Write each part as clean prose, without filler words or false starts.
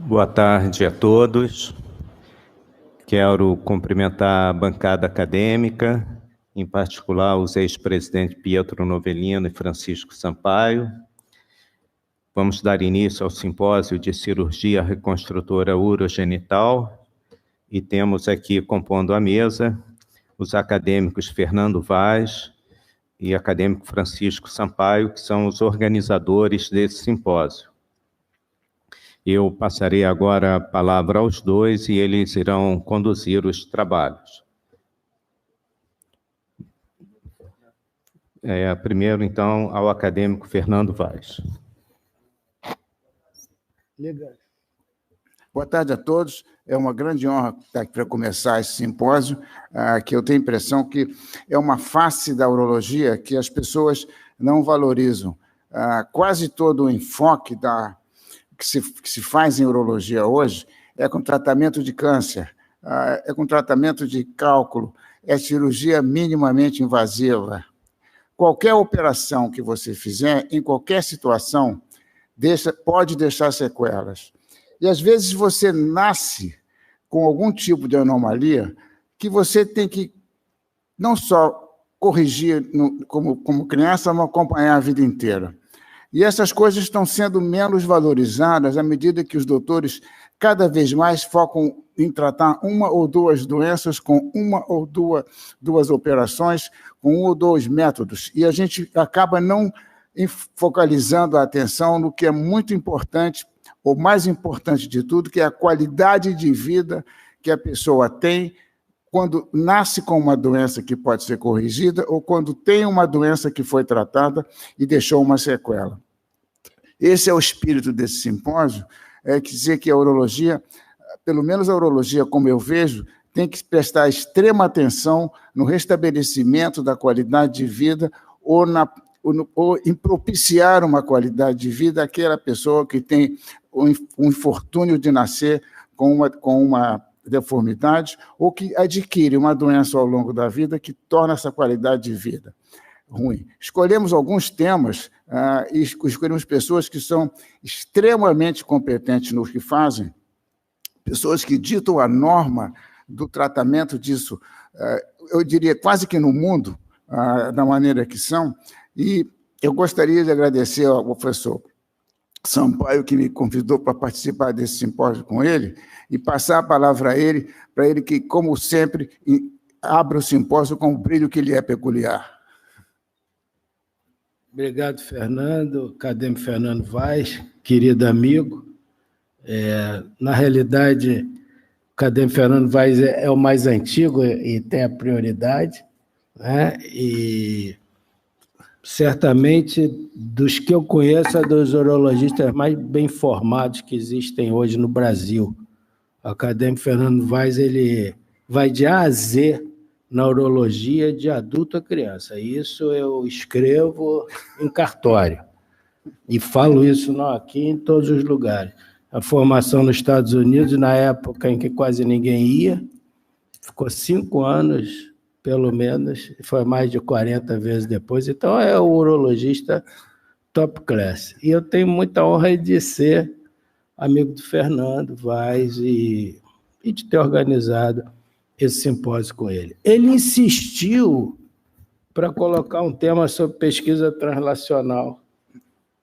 Boa tarde a todos. Quero cumprimentar a bancada acadêmica, em particular os ex-presidentes Pietro Novellino e Francisco Sampaio. Vamos dar início ao simpósio de cirurgia reconstrutora urogenital e temos aqui, compondo a mesa, os acadêmicos Fernando Vaz e acadêmico Francisco Sampaio, que são os organizadores desse simpósio. Eu passarei agora a palavra aos dois e eles irão conduzir os trabalhos. Primeiro, então, ao acadêmico Fernando Vaz. Legal. Boa tarde a todos. É uma grande honra estar aqui para começar esse simpósio, que eu tenho a impressão que é uma face da urologia que as pessoas não valorizam. Quase todo o enfoque que se faz em urologia hoje é com tratamento de câncer, é com tratamento de cálculo, é cirurgia minimamente invasiva. Qualquer operação que você fizer, em qualquer situação, pode deixar sequelas. E, às vezes, você nasce com algum tipo de anomalia que você tem que não só corrigir como criança, mas acompanhar a vida inteira. E essas coisas estão sendo menos valorizadas à medida que os doutores cada vez mais focam em tratar uma ou duas doenças com uma ou duas operações, com um ou dois métodos. E a gente acaba não focalizando a atenção no que é muito importante, ou mais importante de tudo, que é a qualidade de vida que a pessoa tem quando nasce com uma doença que pode ser corrigida ou quando tem uma doença que foi tratada e deixou uma sequela. Esse é o espírito desse simpósio, dizer que a urologia, pelo menos a urologia, como eu vejo, tem que prestar extrema atenção no restabelecimento da qualidade de vida ou em propiciar uma qualidade de vida àquela pessoa que tem o infortúnio de nascer com uma deformidade ou que adquire uma doença ao longo da vida que torna essa qualidade de vida ruim. Escolhemos alguns temas e escolhemos pessoas que são extremamente competentes no que fazem, pessoas que ditam a norma do tratamento disso, eu diria quase que no mundo, da maneira que são, e eu gostaria de agradecer ao professor Sampaio, que me convidou para participar desse simpósio com ele, e passar a palavra a ele, para ele que, como sempre, abra o simpósio com o brilho que lhe é peculiar. Obrigado, Fernando, acadêmico Fernando Vaz, querido amigo. Na realidade, o acadêmico Fernando Vaz é o mais antigo e tem a prioridade, né? E certamente, dos que eu conheço, é dos urologistas mais bem formados que existem hoje no Brasil. O acadêmico Fernando Vaz, ele vai de A a Z na urologia de adulto a criança. Isso eu escrevo em cartório. E falo isso não aqui, em todos os lugares. A formação nos Estados Unidos, na época em que quase ninguém ia, ficou 5 anos, pelo menos, foi mais de 40 vezes depois. Então, é o urologista top class. E eu tenho muita honra de ser amigo do Fernando Vaz e de ter organizado esse simpósio com ele. Ele insistiu para colocar um tema sobre pesquisa translacional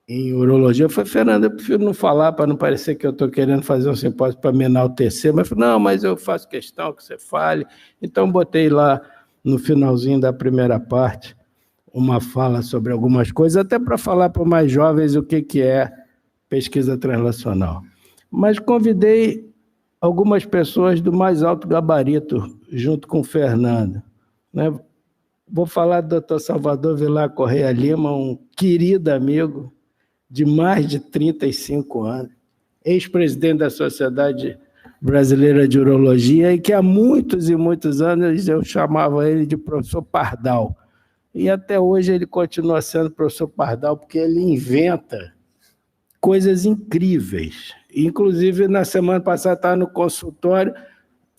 em urologia. Eu falei, Fernando, eu prefiro não falar para não parecer que eu estou querendo fazer um simpósio para me enaltecer, mas eu falei, não, mas eu faço questão que você fale. Então, botei lá no finalzinho da primeira parte uma fala sobre algumas coisas, até para falar para os mais jovens o que é pesquisa translacional. Mas convidei algumas pessoas do mais alto gabarito, junto com o Fernando, né? Vou falar do Dr. Salvador Vilar Correia Lima, um querido amigo de mais de 35 anos, ex-presidente da Sociedade Brasileira de Urologia, e que há muitos e muitos anos eu chamava ele de professor Pardal. E até hoje ele continua sendo professor Pardal, porque ele inventa coisas incríveis. Inclusive, na semana passada, estava no consultório,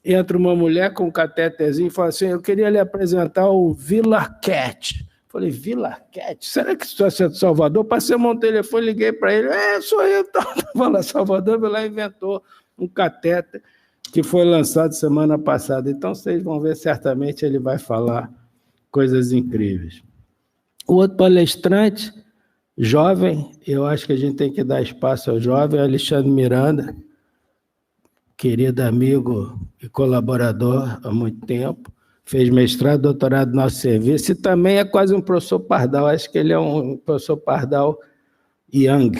entra uma mulher com um catéterzinho e fala assim, eu queria lhe apresentar o VilarCat. Falei, Vila Arquette? Será que isso é de Salvador? Passei um telefone, liguei para ele. Sou eu. Estava lá, Salvador, lá inventou um catéter que foi lançado semana passada. Então, vocês vão ver, certamente ele vai falar coisas incríveis. O outro palestrante, jovem, eu acho que a gente tem que dar espaço ao jovem, Alexandre Miranda, querido amigo e colaborador há muito tempo, fez mestrado, doutorado no nosso serviço, e também é quase um professor Pardal, acho que ele é um professor Pardal young.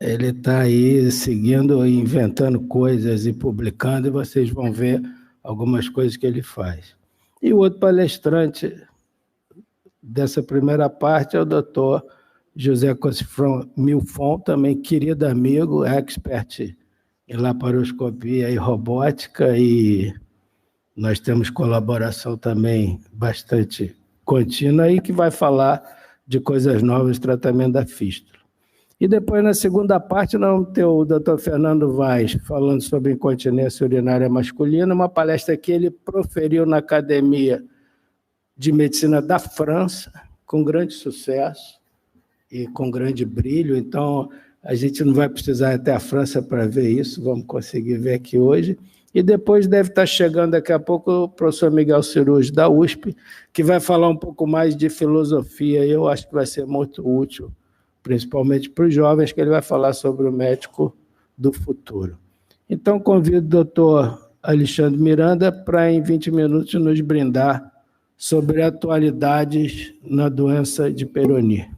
Ele está aí seguindo e inventando coisas e publicando, e vocês vão ver algumas coisas que ele faz. E o outro palestrante dessa primeira parte é o doutor José Cosifron Milfon, também querido amigo, expert em laparoscopia e robótica, e nós temos colaboração também bastante contínua, e que vai falar de coisas novas, tratamento da fístula. E depois, na segunda parte, nós vamos ter o doutor Fernando Vaz falando sobre incontinência urinária masculina, uma palestra que ele proferiu na Academia de Medicina da França, com grande sucesso e com grande brilho. Então, a gente não vai precisar ir até a França para ver isso, vamos conseguir ver aqui hoje. E depois deve estar chegando daqui a pouco o professor Miguel Cirúrgico, da USP, que vai falar um pouco mais de filosofia, e eu acho que vai ser muito útil, principalmente para os jovens, que ele vai falar sobre o médico do futuro. Então, convido o doutor Alexandre Miranda para, em 20 minutos, nos brindar sobre atualidades na doença de Peyronie.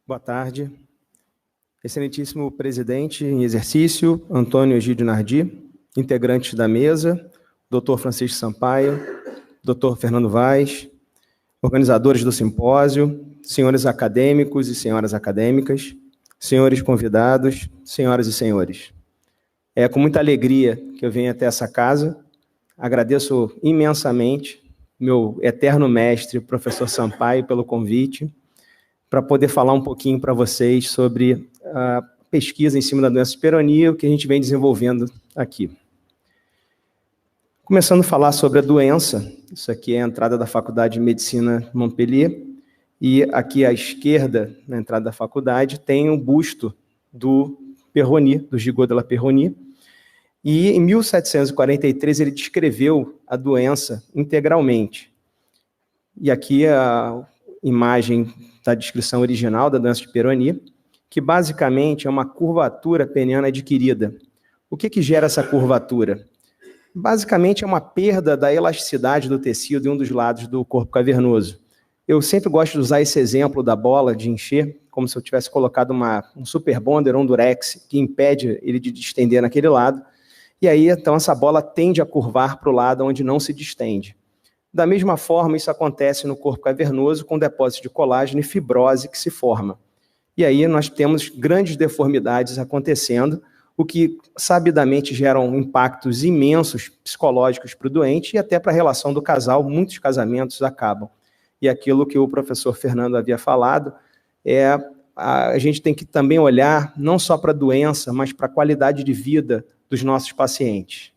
Boa tarde. Excelentíssimo presidente em exercício, Antônio Egídio Nardi, integrantes da mesa, doutor Francisco Sampaio, doutor Fernando Vaz, organizadores do simpósio, senhores acadêmicos e senhoras acadêmicas, senhores convidados, senhoras e senhores. É com muita alegria que eu venho até essa casa. Agradeço imensamente meu eterno mestre, professor Sampaio, pelo convite, para poder falar um pouquinho para vocês sobre a pesquisa em cima da doença de Peyronie, o que a gente vem desenvolvendo aqui. Começando a falar sobre a doença, isso aqui é a entrada da Faculdade de Medicina de Montpellier, e aqui à esquerda, na entrada da faculdade, tem um busto do Peyronie, do Gigot de la Peyronie, e em 1743 ele descreveu a doença integralmente. E aqui a imagem da descrição original da doença de Peyronie, que basicamente é uma curvatura peniana adquirida. O que gera essa curvatura? Basicamente é uma perda da elasticidade do tecido em um dos lados do corpo cavernoso. Eu sempre gosto de usar esse exemplo da bola de encher, como se eu tivesse colocado um super bonder, um durex, que impede ele de distender naquele lado, e aí então essa bola tende a curvar para o lado onde não se distende. Da mesma forma, isso acontece no corpo cavernoso com depósito de colágeno e fibrose que se forma. E aí nós temos grandes deformidades acontecendo, o que sabidamente geram impactos imensos psicológicos para o doente e até para a relação do casal. Muitos casamentos acabam. E aquilo que o professor Fernando havia falado, a gente tem que também olhar não só para a doença, mas para a qualidade de vida dos nossos pacientes.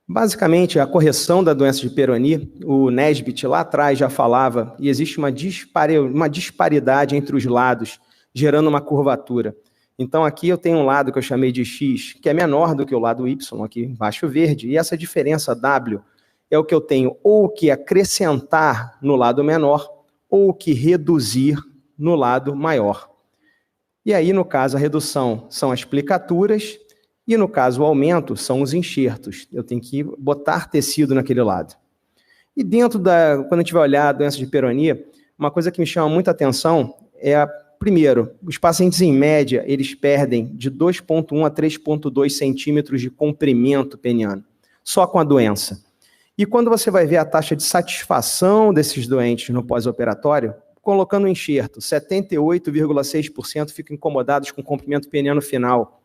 Basicamente, a correção da doença de Peyronie, o Nesbitt lá atrás já falava, e existe uma disparidade entre os lados, gerando uma curvatura. Então, aqui eu tenho um lado que eu chamei de X, que é menor do que o lado Y, aqui embaixo verde, e essa diferença W é o que eu tenho ou que acrescentar no lado menor, ou que reduzir no lado maior. E aí, no caso, a redução são as plicaturas, e no caso, o aumento são os enxertos. Eu tenho que botar tecido naquele lado. E dentro quando a gente vai olhar a doença de hiperonia, uma coisa que me chama muita atenção é, primeiro, os pacientes em média, eles perdem de 2,1 a 3,2 centímetros de comprimento peniano, só com a doença. E quando você vai ver a taxa de satisfação desses doentes no pós-operatório, colocando o enxerto, 78,6% ficam incomodados com o comprimento peniano final.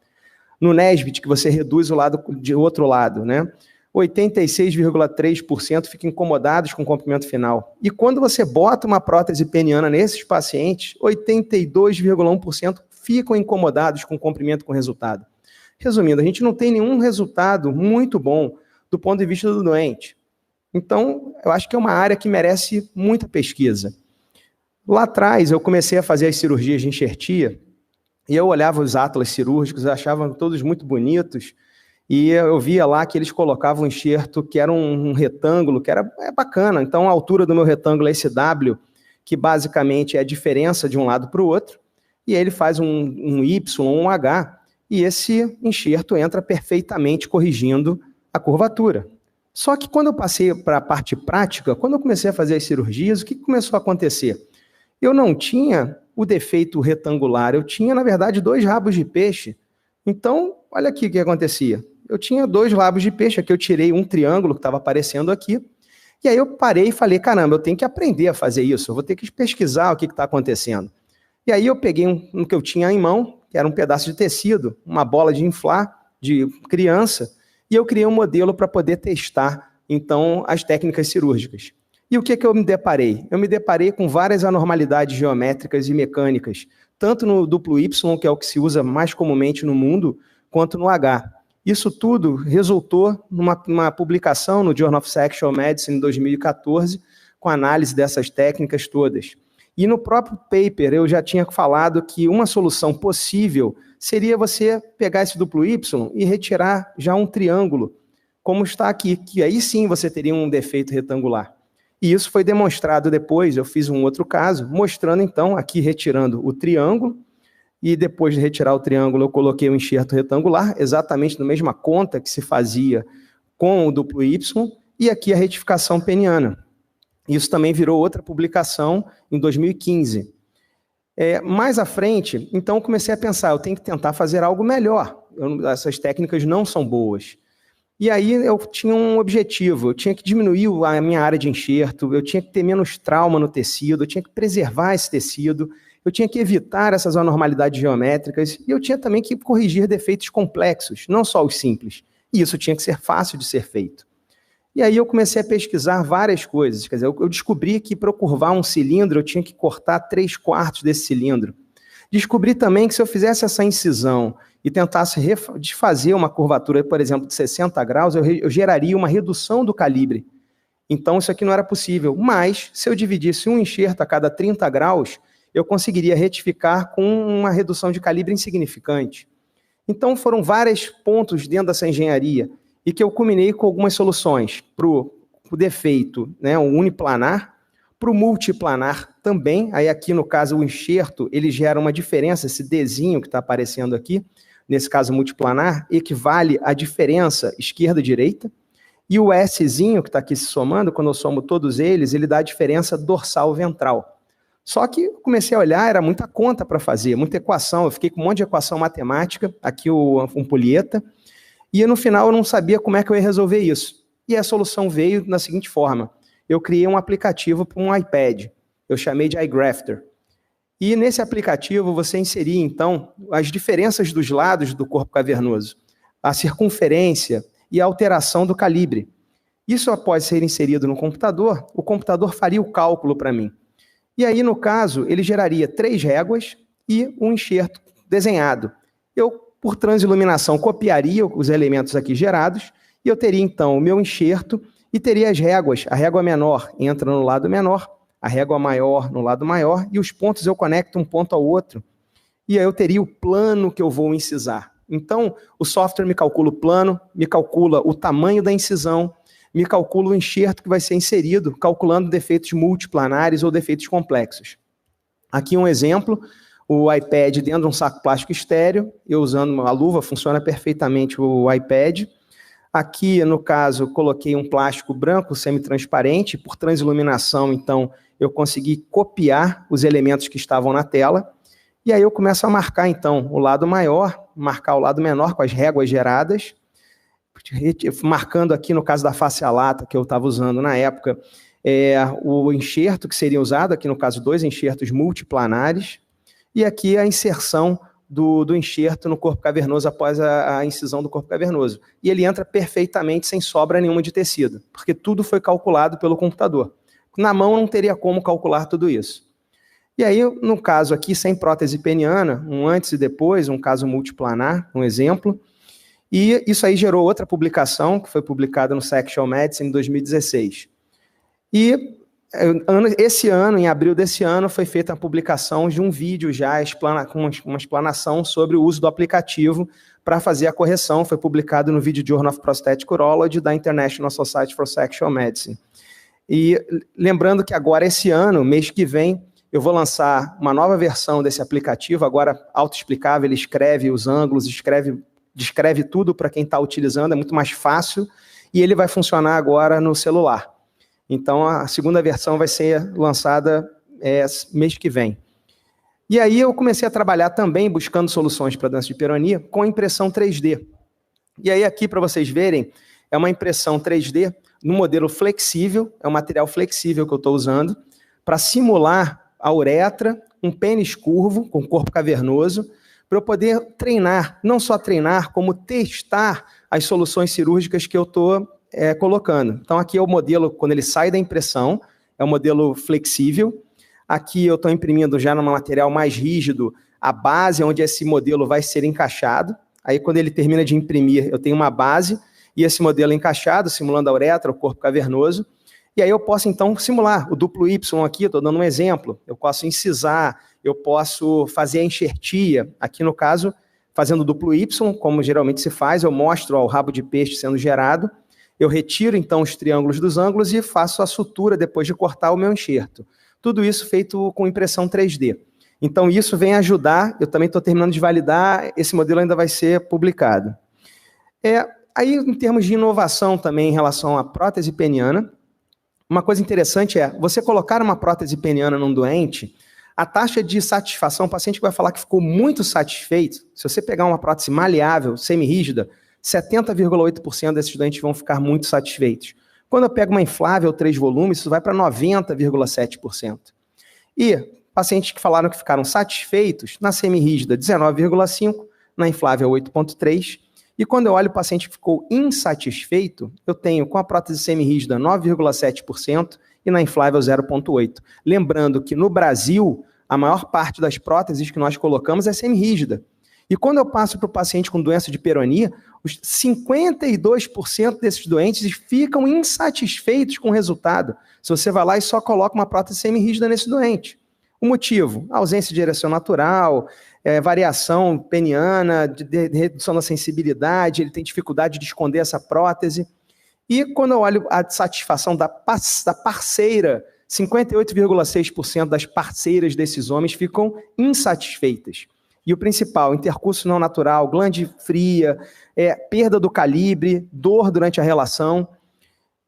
No Nesbitt, que você reduz o lado de outro lado, né? 86,3% ficam incomodados com o comprimento final. E quando você bota uma prótese peniana nesses pacientes, 82,1% ficam incomodados com o comprimento com resultado. Resumindo, a gente não tem nenhum resultado muito bom do ponto de vista do doente. Então, eu acho que é uma área que merece muita pesquisa. Lá atrás, eu comecei a fazer as cirurgias de enxertia, e eu olhava os atlas cirúrgicos, achava todos muito bonitos, e eu via lá que eles colocavam um enxerto que era um retângulo, que era bacana. Então, a altura do meu retângulo é esse W, que basicamente é a diferença de um lado para o outro, e aí ele faz um Y, um H, e esse enxerto entra perfeitamente corrigindo a curvatura. Só que quando eu passei para a parte prática, quando eu comecei a fazer as cirurgias, o que começou a acontecer? Eu não tinha o defeito retangular, eu tinha, na verdade, 2 rabos de peixe. Então, olha aqui o que acontecia. Eu tinha 2 rabos de peixe, aqui eu tirei um triângulo que estava aparecendo aqui, e aí eu parei e falei, caramba, eu tenho que aprender a fazer isso, eu vou ter que pesquisar o que está acontecendo. E aí eu peguei um que eu tinha em mão, que era um pedaço de tecido, uma bola de inflar de criança, e eu criei um modelo para poder testar, então, as técnicas cirúrgicas. E o que eu me deparei? Eu me deparei com várias anormalidades geométricas e mecânicas, tanto no duplo Y, que é o que se usa mais comumente no mundo, quanto no H. Isso tudo resultou numa publicação no Journal of Sexual Medicine em 2014, com análise dessas técnicas todas. E no próprio paper eu já tinha falado que uma solução possível seria você pegar esse duplo Y e retirar já um triângulo, como está aqui, que aí sim você teria um defeito retangular. E isso foi demonstrado depois, eu fiz um outro caso, mostrando então, aqui retirando o triângulo, e depois de retirar o triângulo eu coloquei o enxerto retangular, exatamente na mesma conta que se fazia com o duplo Y, e aqui a retificação peniana. Isso também virou outra publicação em 2015. Mais à frente, então eu comecei a pensar, eu tenho que tentar fazer algo melhor, essas técnicas não são boas. E aí eu tinha um objetivo, eu tinha que diminuir a minha área de enxerto, eu tinha que ter menos trauma no tecido, eu tinha que preservar esse tecido, eu tinha que evitar essas anormalidades geométricas, e eu tinha também que corrigir defeitos complexos, não só os simples. E isso tinha que ser fácil de ser feito. E aí eu comecei a pesquisar várias coisas, quer dizer, eu descobri que para eu curvar um cilindro, eu tinha que cortar 3/4 desse cilindro. Descobri também que se eu fizesse essa incisão e tentasse desfazer uma curvatura, por exemplo, de 60 graus, eu geraria uma redução do calibre. Então, isso aqui não era possível. Mas, se eu dividisse um enxerto a cada 30 graus, eu conseguiria retificar com uma redução de calibre insignificante. Então, foram vários pontos dentro dessa engenharia e que eu culminei com algumas soluções para o defeito, né, o uniplanar, para o multiplanar também, aí aqui no caso o enxerto, ele gera uma diferença, esse Dzinho que está aparecendo aqui, nesse caso multiplanar, equivale à diferença esquerda-direita, e o Szinho que está aqui se somando, quando eu somo todos eles, ele dá a diferença dorsal-ventral. Só que eu comecei a olhar, era muita conta para fazer, muita equação, eu fiquei com um monte de equação matemática, aqui um Polieta, e no final eu não sabia como é que eu ia resolver isso. E a solução veio da seguinte forma, eu criei um aplicativo para um iPad, eu chamei de iGrafter. E nesse aplicativo você inseria, então, as diferenças dos lados do corpo cavernoso, a circunferência e a alteração do calibre. Isso após ser inserido no computador, o computador faria o cálculo para mim. E aí, no caso, ele geraria 3 réguas e um enxerto desenhado. Eu, por transiluminação, copiaria os elementos aqui gerados e eu teria, então, o meu enxerto e teria as réguas. A régua menor entra no lado menor, a régua maior no lado maior, e os pontos eu conecto um ponto ao outro. E aí eu teria o plano que eu vou incisar. Então, o software me calcula o plano, me calcula o tamanho da incisão, me calcula o enxerto que vai ser inserido, calculando defeitos multiplanares ou defeitos complexos. Aqui um exemplo, o iPad dentro de um saco plástico estéreo, eu usando a luva, funciona perfeitamente o iPad. Aqui, no caso, coloquei um plástico branco semi-transparente, por transiluminação, então, eu consegui copiar os elementos que estavam na tela, e aí eu começo a marcar, então, o lado maior, marcar o lado menor com as réguas geradas, marcando aqui, no caso da face à lata, que eu estava usando na época, o enxerto que seria usado, aqui no caso 2 enxertos multiplanares, e aqui a inserção do enxerto no corpo cavernoso após a incisão do corpo cavernoso. E ele entra perfeitamente sem sobra nenhuma de tecido, porque tudo foi calculado pelo computador. Na mão não teria como calcular tudo isso. E aí, no caso aqui, sem prótese peniana, um antes e depois, um caso multiplanar, um exemplo, e isso aí gerou outra publicação, que foi publicada no Sexual Medicine em 2016. E esse ano, em abril desse ano, foi feita a publicação de um vídeo já com uma explanação sobre o uso do aplicativo para fazer a correção. Foi publicado no Video Journal of Prosthetic Urology da International Society for Sexual Medicine. E lembrando que agora, esse ano, mês que vem, eu vou lançar uma nova versão desse aplicativo, agora autoexplicável, ele escreve os ângulos, descreve tudo para quem está utilizando, é muito mais fácil, e ele vai funcionar agora no celular. Então, a segunda versão vai ser lançada mês que vem. E aí eu comecei a trabalhar também, buscando soluções para doença de hiperonia, com impressão 3D. E aí aqui, para vocês verem, é uma impressão 3D no modelo flexível, é um material flexível que eu estou usando, para simular a uretra, um pênis curvo, com corpo cavernoso, para eu poder treinar, não só treinar, como testar as soluções cirúrgicas que eu estou colocando. Então, aqui é o modelo, quando ele sai da impressão, é um modelo flexível. Aqui eu estou imprimindo já num material mais rígido a base onde esse modelo vai ser encaixado. Aí, quando ele termina de imprimir, eu tenho uma base e esse modelo encaixado, simulando a uretra, o corpo cavernoso. E aí eu posso, então, simular o duplo Y aqui, estou dando um exemplo. Eu posso incisar, eu posso fazer a enxertia. Aqui, no caso, fazendo duplo Y, como geralmente se faz, eu mostro o rabo de peixe sendo gerado. Eu retiro, então, os triângulos dos ângulos e faço a sutura depois de cortar o meu enxerto. Tudo isso feito com impressão 3D. Então, isso vem ajudar, eu também estou terminando de validar, esse modelo ainda vai ser publicado. Aí, em termos de inovação também em relação à prótese peniana, uma coisa interessante é, você colocar uma prótese peniana num doente, a taxa de satisfação, o paciente vai falar que ficou muito satisfeito, se você pegar uma prótese maleável, semi-rígida, 70,8% desses doentes vão ficar muito satisfeitos. Quando eu pego uma inflável 3 volumes, isso vai para 90,7%. E pacientes que falaram que ficaram satisfeitos, na semi-rígida 19,5%, na inflável 8,3%. E quando eu olho o paciente que ficou insatisfeito, eu tenho com a prótese semi-rígida 9,7% e na inflável 0,8%. Lembrando que no Brasil, a maior parte das próteses que nós colocamos é semi-rígida. E quando eu passo para o paciente com doença de hiperonia, os 52% desses doentes ficam insatisfeitos com o resultado. Se você vai lá e só coloca uma prótese semi-rígida nesse doente. O motivo? Ausência de direção natural, variação peniana, de redução da sensibilidade, ele tem dificuldade de esconder essa prótese. E quando eu olho a satisfação da parceira, 58,6% das parceiras desses homens ficam insatisfeitas. E o principal, intercurso não natural, glande fria, perda do calibre, dor durante a relação.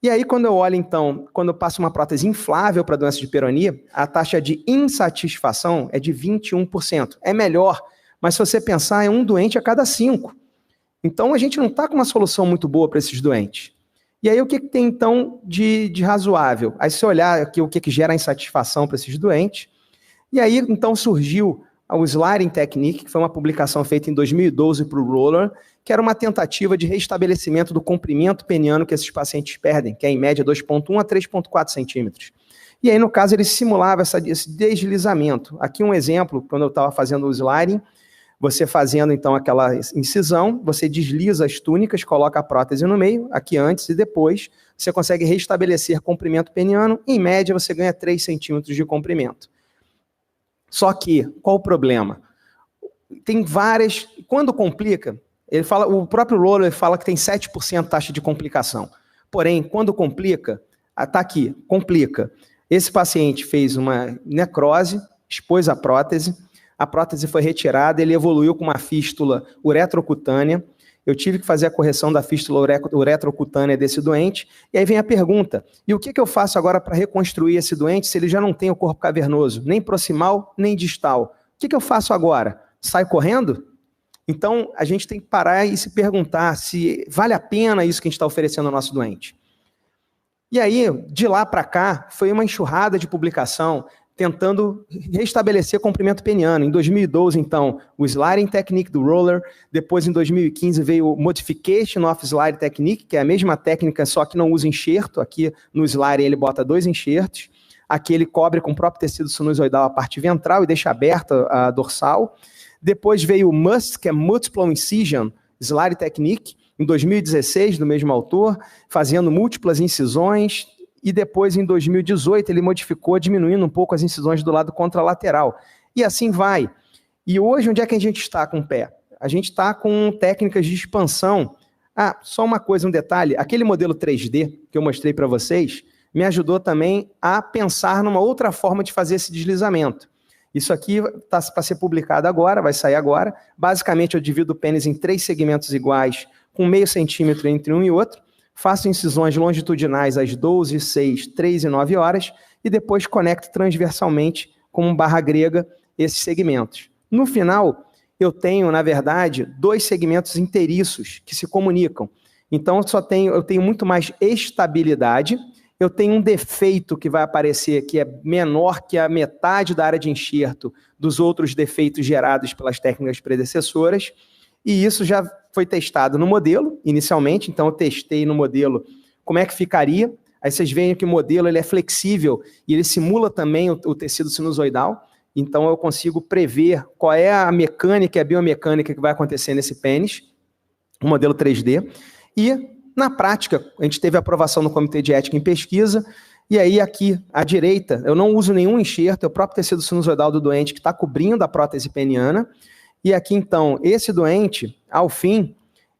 E aí, quando eu olho, então, quando eu passo uma prótese inflável para doença de hiperonia, a taxa de insatisfação é de 21%. É melhor, mas se você pensar, é um doente a cada 5. Então, a gente não está com uma solução muito boa para esses doentes. E aí, o que tem, então, de razoável? Aí, se você olhar aqui o que gera insatisfação para esses doentes, e aí, então, surgiu o Sliding Technique, que foi uma publicação feita em 2012 para o Roller, que era uma tentativa de restabelecimento do comprimento peniano que esses pacientes perdem, que é em média 2,1 a 3,4 centímetros. E aí, no caso, ele simulava esse deslizamento. Aqui um exemplo, quando eu estava fazendo o sliding, você fazendo, então, aquela incisão, você desliza as túnicas, coloca a prótese no meio, aqui antes e depois, você consegue restabelecer comprimento peniano, em média você ganha 3 centímetros de comprimento. Só que, qual o problema? Tem várias... Quando complica, ele fala, o próprio Roller fala que tem 7% taxa de complicação. Porém, quando complica, está aqui, complica. Esse paciente fez uma necrose, expôs a prótese foi retirada, ele evoluiu com uma fístula uretrocutânea, eu tive que fazer a correção da fístula uretrocutânea desse doente, e aí vem a pergunta, e o que eu faço agora para reconstruir esse doente se ele já não tem o corpo cavernoso, nem proximal, nem distal? O que eu faço agora? Saio correndo? Então, a gente tem que parar e se perguntar se vale a pena isso que a gente está oferecendo ao nosso doente. E aí, de lá para cá, foi uma enxurrada de publicação tentando restabelecer comprimento peniano. Em 2012, então, o Sliding Technique do Roller. Depois, em 2015, veio o Modification of Sliding Technique, que é a mesma técnica, só que não usa enxerto. Aqui no sliding ele bota 2 enxertos. Aqui ele cobre com o próprio tecido sinusoidal a parte ventral e deixa aberta a dorsal. Depois veio o MUST, que é Multiple Incision Sliding Technique, em 2016, do mesmo autor, fazendo múltiplas incisões. E depois, em 2018, ele modificou, diminuindo um pouco as incisões do lado contralateral. E assim vai. E hoje, onde é que a gente está com o pé? A gente está com técnicas de expansão. Ah, só uma coisa, um detalhe. Aquele modelo 3D que eu mostrei para vocês me ajudou também a pensar numa outra forma de fazer esse deslizamento. Isso aqui está para ser publicado agora, vai sair agora. Basicamente, eu divido o pênis em 3 segmentos iguais, com 0,5 centímetro entre um e outro. Faço incisões longitudinais às 12, 6, 3 e 9 horas e depois conecto transversalmente com barra grega esses segmentos. No final, eu tenho, na verdade, 2 segmentos inteiriços que se comunicam. Então, eu tenho muito mais estabilidade, eu tenho um defeito que vai aparecer que é menor que a metade da área de enxerto dos outros defeitos gerados pelas técnicas predecessoras, e isso já foi testado no modelo, inicialmente, então eu testei no modelo como é que ficaria. Aí vocês veem que o modelo ele é flexível e ele simula também o tecido sinusoidal, então eu consigo prever qual é a mecânica e a biomecânica que vai acontecer nesse pênis, o modelo 3D. E, na prática, a gente teve aprovação no Comitê de Ética em Pesquisa, e aí aqui, à direita, eu não uso nenhum enxerto, é o próprio tecido sinusoidal do doente que está cobrindo a prótese peniana. E aqui, então, esse doente, ao fim,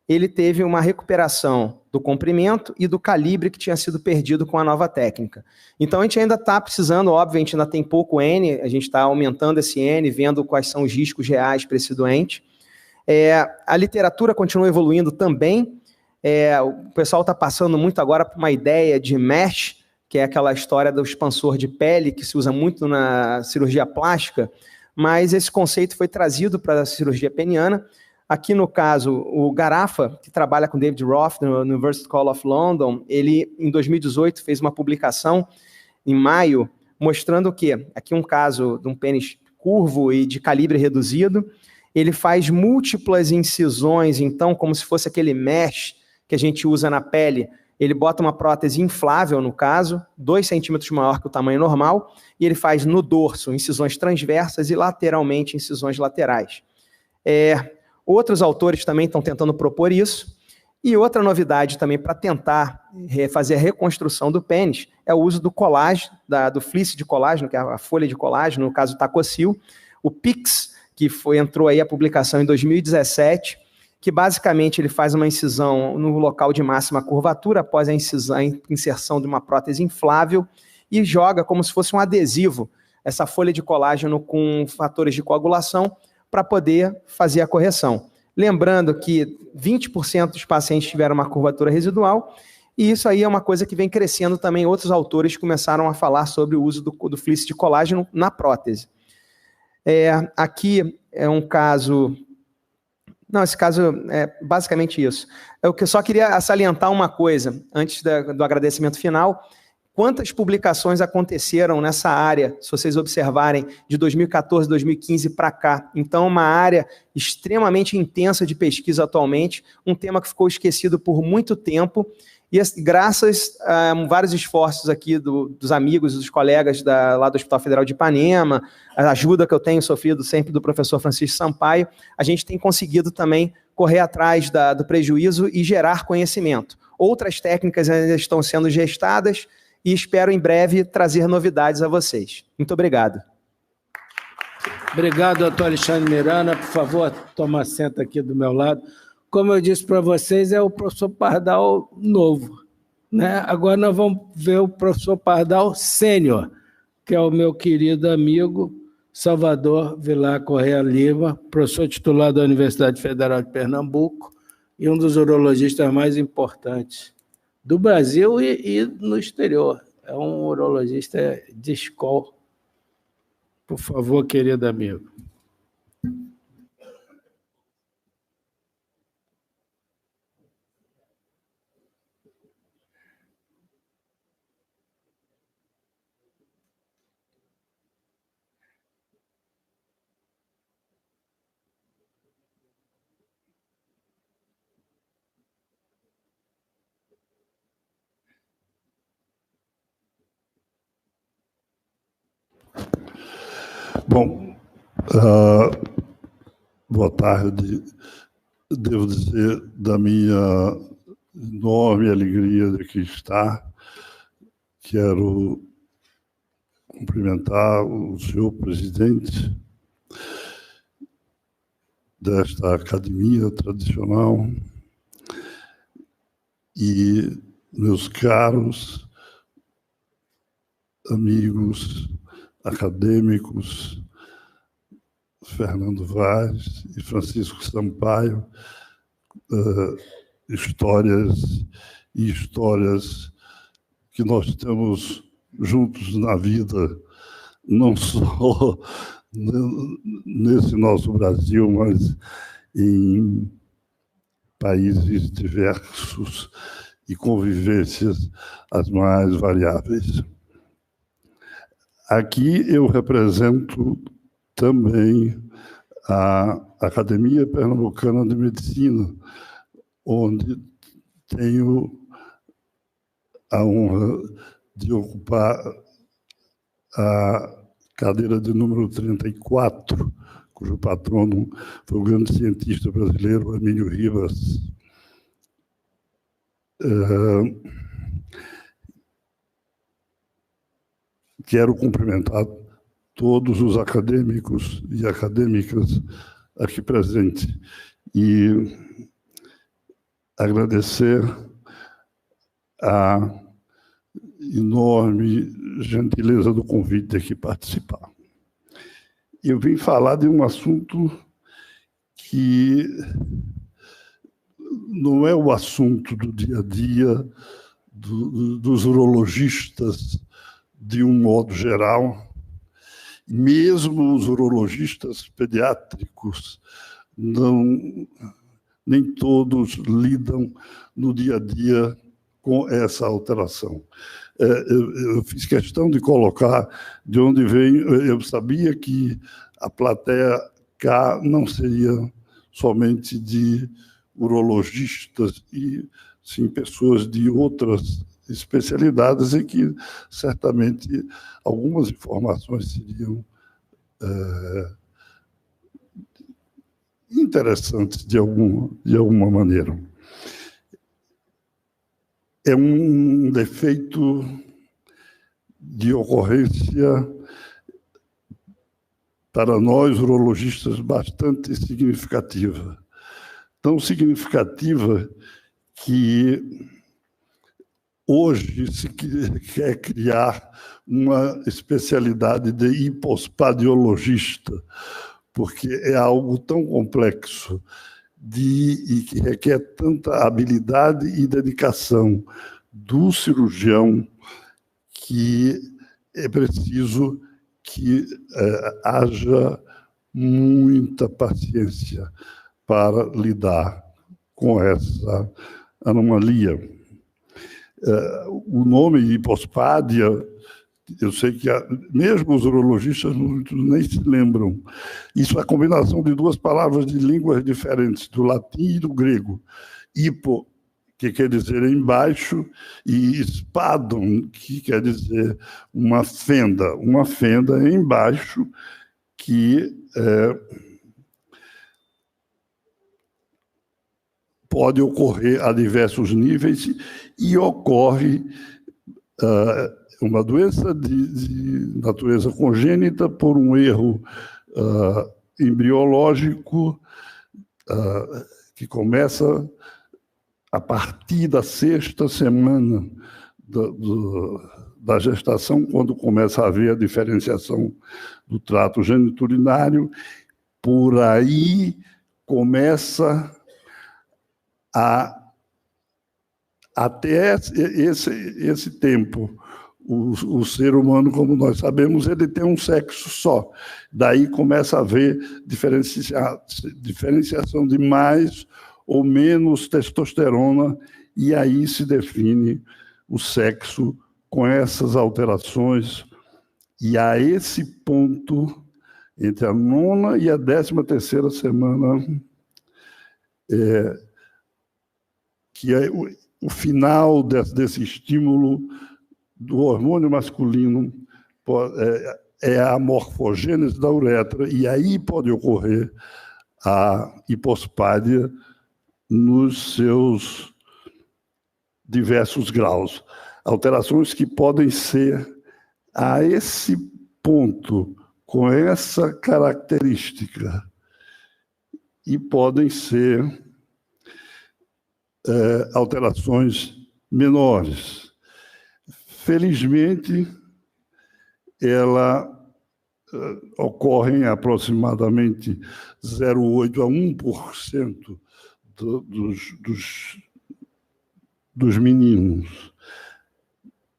ele teve uma recuperação do comprimento e do calibre que tinha sido perdido com a nova técnica. Então, a gente ainda está precisando, óbvio, a gente ainda tem pouco N, a gente está aumentando esse N, vendo quais são os riscos reais para esse doente. A literatura continua evoluindo também. O pessoal está passando muito agora por uma ideia de mesh, que é aquela história do expansor de pele, que se usa muito na cirurgia plástica, mas esse conceito foi trazido para a cirurgia peniana. Aqui, no caso, o Garafa, que trabalha com David Roth no University College of London, ele, em 2018, fez uma publicação, em maio, mostrando o quê? Aqui um caso de um pênis curvo e de calibre reduzido. Ele faz múltiplas incisões, então, como se fosse aquele mesh que a gente usa na pele. Ele bota uma prótese inflável, no caso, 2 centímetros maior que o tamanho normal, e ele faz no dorso incisões transversas e lateralmente incisões laterais. Outros autores também estão tentando propor isso. E outra novidade também para tentar fazer a reconstrução do pênis é o uso do colágeno, do fleece de colágeno, que é a folha de colágeno, no caso o Tacocil, o PIX, que entrou aí a publicação em 2017, que basicamente ele faz uma incisão no local de máxima curvatura após a inserção de uma prótese inflável e joga como se fosse um adesivo essa folha de colágeno com fatores de coagulação para poder fazer a correção. Lembrando que 20% dos pacientes tiveram uma curvatura residual e isso aí é uma coisa que vem crescendo também. Outros autores começaram a falar sobre o uso do fleece de colágeno na prótese. Aqui é um caso... Não, esse caso é basicamente isso. Eu só queria salientar uma coisa, antes do agradecimento final. Quantas publicações aconteceram nessa área, se vocês observarem, de 2014, 2015 para cá? Então, uma área extremamente intensa de pesquisa atualmente, um tema que ficou esquecido por muito tempo, e graças a vários esforços aqui dos amigos e dos colegas lá do Hospital Federal de Ipanema, a ajuda que eu tenho sofrido sempre do professor Francisco Sampaio, a gente tem conseguido também correr atrás do prejuízo e gerar conhecimento. Outras técnicas ainda estão sendo gestadas e espero em breve trazer novidades a vocês. Muito obrigado. Obrigado, doutor Alexandre Miranda. Por favor, toma assento aqui do meu lado. Como eu disse para vocês, é o professor Pardal novo, né? Agora nós vamos ver o professor Pardal sênior, que é o meu querido amigo Salvador Vilar Correia Lima, professor titular da Universidade Federal de Pernambuco e um dos urologistas mais importantes do Brasil e no exterior. É um urologista de escola. Por favor, querido amigo. Bom, boa tarde. Devo dizer da minha enorme alegria de aqui estar. Quero cumprimentar o senhor presidente desta academia tradicional e meus caros amigos acadêmicos, Fernando Vaz e Francisco Sampaio, histórias que nós temos juntos na vida, não só nesse nosso Brasil, mas em países diversos e convivências as mais variáveis. Aqui eu represento também a Academia Pernambucana de Medicina, onde tenho a honra de ocupar a cadeira de número 34, cujo patrono foi o grande cientista brasileiro Emílio Ribas. Quero cumprimentar todos os acadêmicos e acadêmicas aqui presentes e agradecer a enorme gentileza do convite de aqui participar. Eu vim falar de um assunto que não é o assunto do dia a dia dos urologistas de um modo geral. Mesmo os urologistas pediátricos, nem todos lidam no dia a dia com essa alteração. Eu fiz questão de colocar de onde vem. Eu sabia que a plateia cá não seria somente de urologistas, e sim pessoas de outras especialidades, e que certamente algumas informações seriam interessantes de alguma maneira. É um defeito de ocorrência para nós, urologistas, bastante significativa. Tão significativa que hoje se quer criar uma especialidade de hipospadiologista, porque é algo tão complexo e que requer tanta habilidade e dedicação do cirurgião, que é preciso que haja muita paciência para lidar com essa anomalia. O nome hipospádia, eu sei que mesmo os urologistas nem se lembram. Isso é a combinação de duas palavras de línguas diferentes, do latim e do grego. Hipo, que quer dizer embaixo, e spadon, que quer dizer uma fenda embaixo, que pode ocorrer a diversos níveis e ocorre uma doença de natureza congênita por um erro embriológico que começa a partir da 6ª semana da gestação, quando começa a haver a diferenciação do trato geniturinário. Por aí começa Até esse tempo, o ser humano, como nós sabemos, ele tem um sexo só. Daí começa a haver diferenciação de mais ou menos testosterona, e aí se define o sexo com essas alterações. E a esse ponto, entre a 9ª e a 13ª semana, que é o final desse estímulo do hormônio masculino, é a morfogênese da uretra, e aí pode ocorrer a hipospádia nos seus diversos graus. Alterações que podem ser, a esse ponto, com essa característica, e podem ser alterações menores. Felizmente, ela ocorre em aproximadamente 0,8% a 1% dos meninos.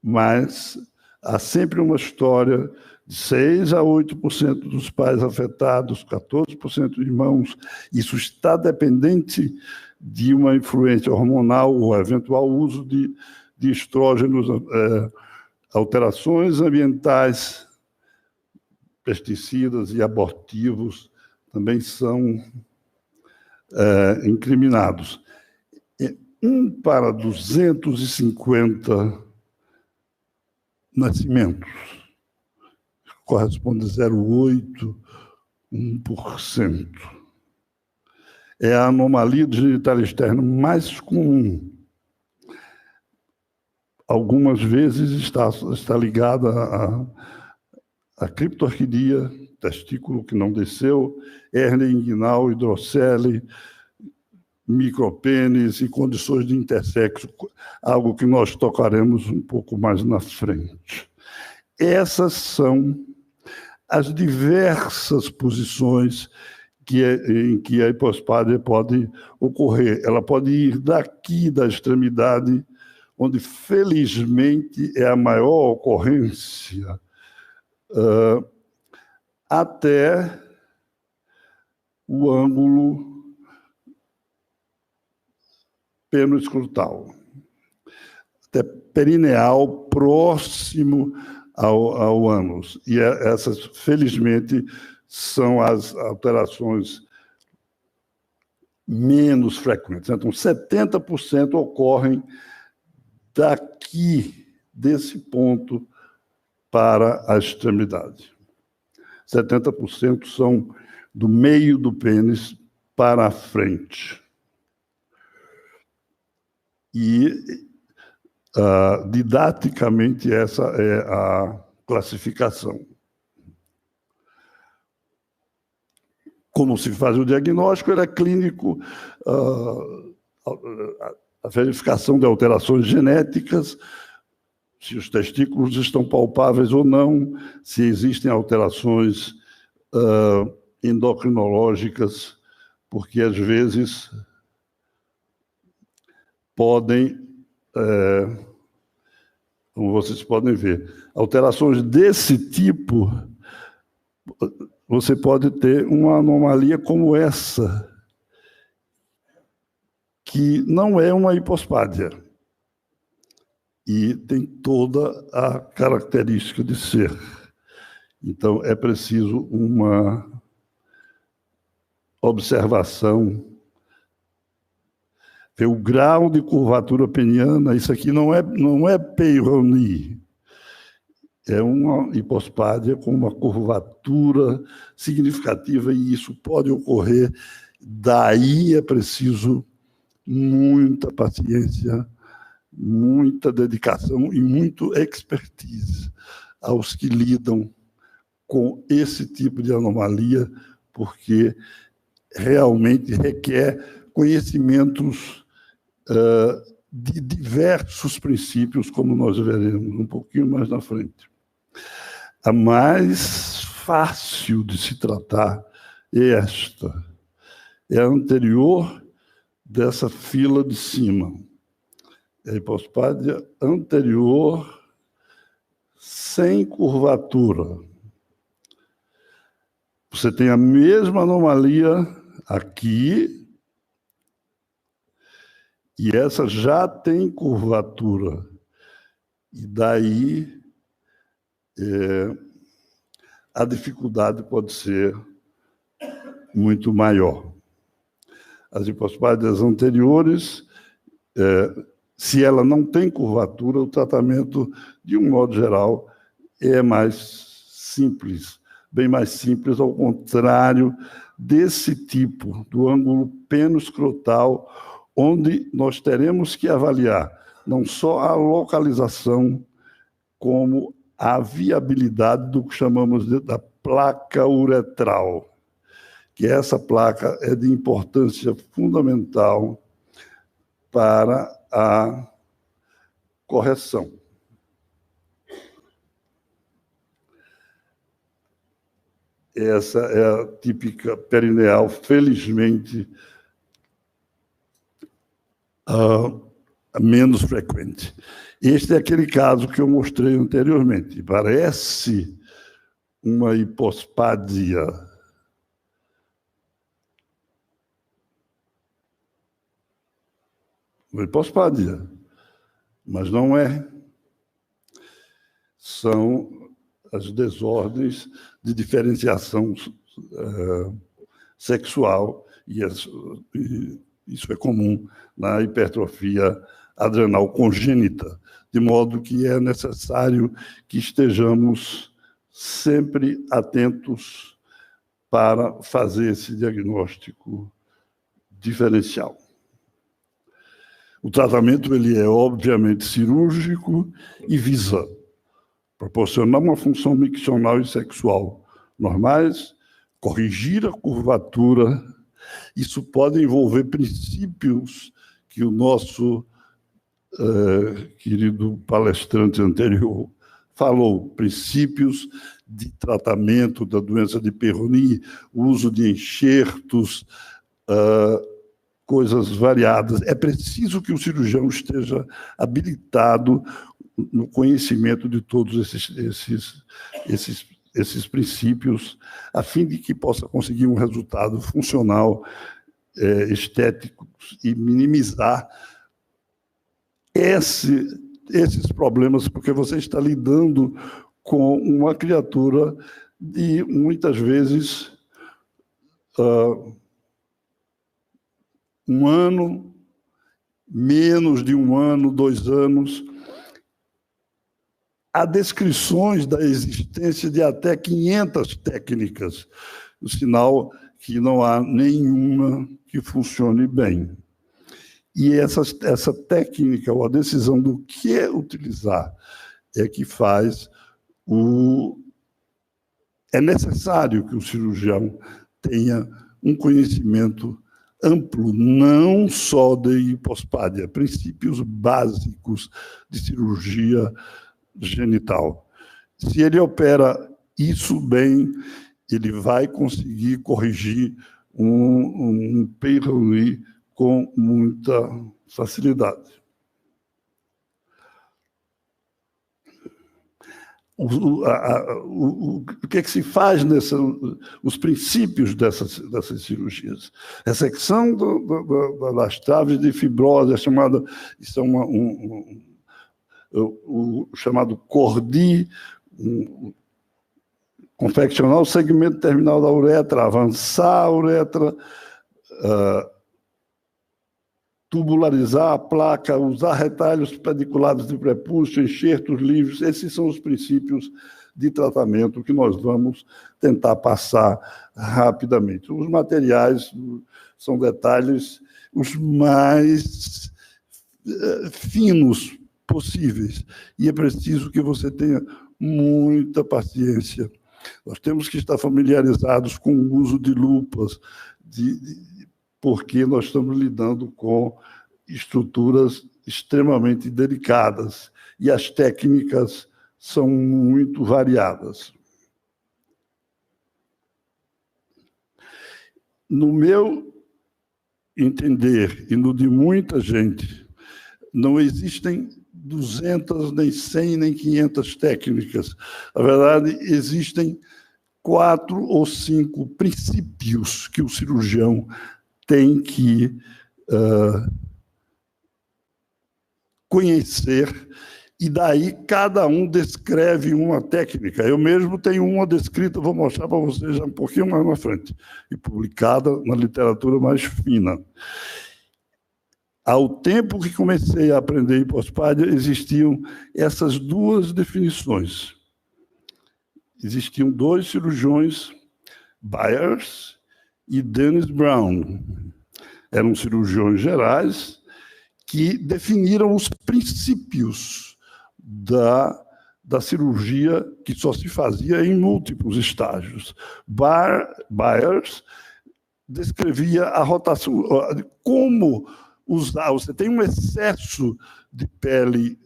Mas há sempre uma história de 6% a 8% dos pais afetados, 14% de irmãos. Isso está dependente de uma influência hormonal ou eventual uso de estrógenos, alterações ambientais, pesticidas e abortivos também são incriminados. 1 para 250 nascimentos, corresponde a 0,8%, 1%. É a anomalia do genital externo mais comum. Algumas vezes está ligada à criptorquidia, testículo que não desceu, hérnia inguinal, hidrocele, micropênis e condições de intersexo, algo que nós tocaremos um pouco mais na frente. Essas são as diversas posições em que a hipospádia pode ocorrer. Ela pode ir daqui da extremidade, onde, felizmente, é a maior ocorrência, até o ângulo penoescrotal, até perineal, próximo ao ânus. E essas, felizmente, são as alterações menos frequentes. Então, 70% ocorrem daqui, desse ponto, para a extremidade. 70% são do meio do pênis para a frente. E, didaticamente, essa é a classificação. Como se faz o diagnóstico, ele é clínico, a verificação de alterações genéticas, se os testículos estão palpáveis ou não, se existem alterações endocrinológicas, porque, às vezes, podem, como vocês podem ver, alterações desse tipo, você pode ter uma anomalia como essa, que não é uma hipospádia, e tem toda a característica de ser. Então, é preciso uma observação, ver o grau de curvatura peniana. Isso aqui não é Peyronie, é uma hipospádia com uma curvatura significativa, e isso pode ocorrer. Daí é preciso muita paciência, muita dedicação e muito expertise aos que lidam com esse tipo de anomalia, porque realmente requer conhecimentos de diversos princípios, como nós veremos um pouquinho mais na frente. A mais fácil de se tratar é esta. É a anterior dessa fila de cima. É a hipospádia anterior sem curvatura. Você tem a mesma anomalia aqui, e essa já tem curvatura. E daí a dificuldade pode ser muito maior. As hipospádias anteriores, se ela não tem curvatura, o tratamento, de um modo geral, é mais simples, bem mais simples, ao contrário desse tipo, do ângulo peno-escrotal, onde nós teremos que avaliar não só a localização, como a viabilidade do que chamamos da placa uretral, que essa placa é de importância fundamental para a correção. Essa é a típica perineal, felizmente, menos frequente. Este é aquele caso que eu mostrei anteriormente. Parece uma hipospádia. Uma hipospádia, mas não é. São as desordens de diferenciação sexual, e isso é comum na hipertrofia adrenal congênita, de modo que é necessário que estejamos sempre atentos para fazer esse diagnóstico diferencial. O tratamento ele é, obviamente, cirúrgico e visa proporcionar uma função miccional e sexual normais, corrigir a curvatura. Isso pode envolver princípios que o nosso querido palestrante anterior falou, princípios de tratamento da doença de Peyronie, uso de enxertos, coisas variadas. É preciso que o cirurgião esteja habilitado no conhecimento de todos esses princípios, a fim de que possa conseguir um resultado funcional, estético, e minimizar esses problemas, porque você está lidando com uma criatura de, muitas vezes, um ano, menos de um ano, 2 anos. Há descrições da existência de até 500 técnicas, o sinal que não há nenhuma que funcione bem. E essa técnica, ou a decisão do que utilizar, é que faz É necessário que o cirurgião tenha um conhecimento amplo, não só de hipospádia, princípios básicos de cirurgia genital. Se ele opera isso bem, ele vai conseguir corrigir um Peyronie com muita facilidade. O que é que se faz os princípios dessas cirurgias? Ressecção das traves de fibrose, isso é o chamado CORDI, confeccionar o segmento terminal da uretra, avançar a uretra, tubularizar a placa, usar retalhos pediculares de prepúcio, enxertos livres. Esses são os princípios de tratamento que nós vamos tentar passar rapidamente. Os materiais são detalhes os mais finos possíveis, e é preciso que você tenha muita paciência. Nós temos que estar familiarizados com o uso de lupas, porque nós estamos lidando com estruturas extremamente delicadas e as técnicas são muito variadas. entender, e no de muita gente, não existem 200, nem 100, nem 500 técnicas. Na verdade, existem 4 ou 5 princípios que o cirurgião tem que conhecer, e daí cada um descreve uma técnica. Eu mesmo tenho uma descrita, vou mostrar para vocês já um pouquinho mais na frente, e publicada na literatura mais fina. Ao tempo que comecei a aprender hipospádia, existiam essas 2 definições. Existiam 2 cirurgiões, Byers e Dennis Brown. Eram cirurgiões gerais que definiram os princípios da cirurgia, que só se fazia em múltiplos estágios. Byers descrevia a rotação, como usar. Você tem um excesso de pele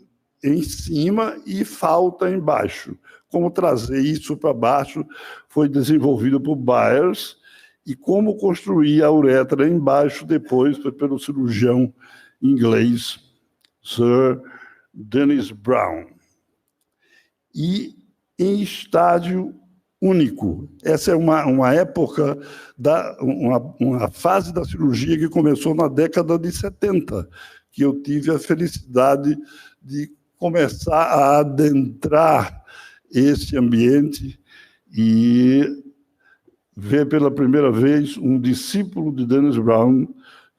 em cima e falta embaixo. Como trazer isso para baixo foi desenvolvido por Byers, e como construir a uretra embaixo depois foi pelo cirurgião inglês Sir Dennis Brown. E em estágio único. Essa é uma época, uma fase da cirurgia que começou na década de 70, que eu tive a felicidade de começar a adentrar esse ambiente e ver pela primeira vez um discípulo de Dennis Brown,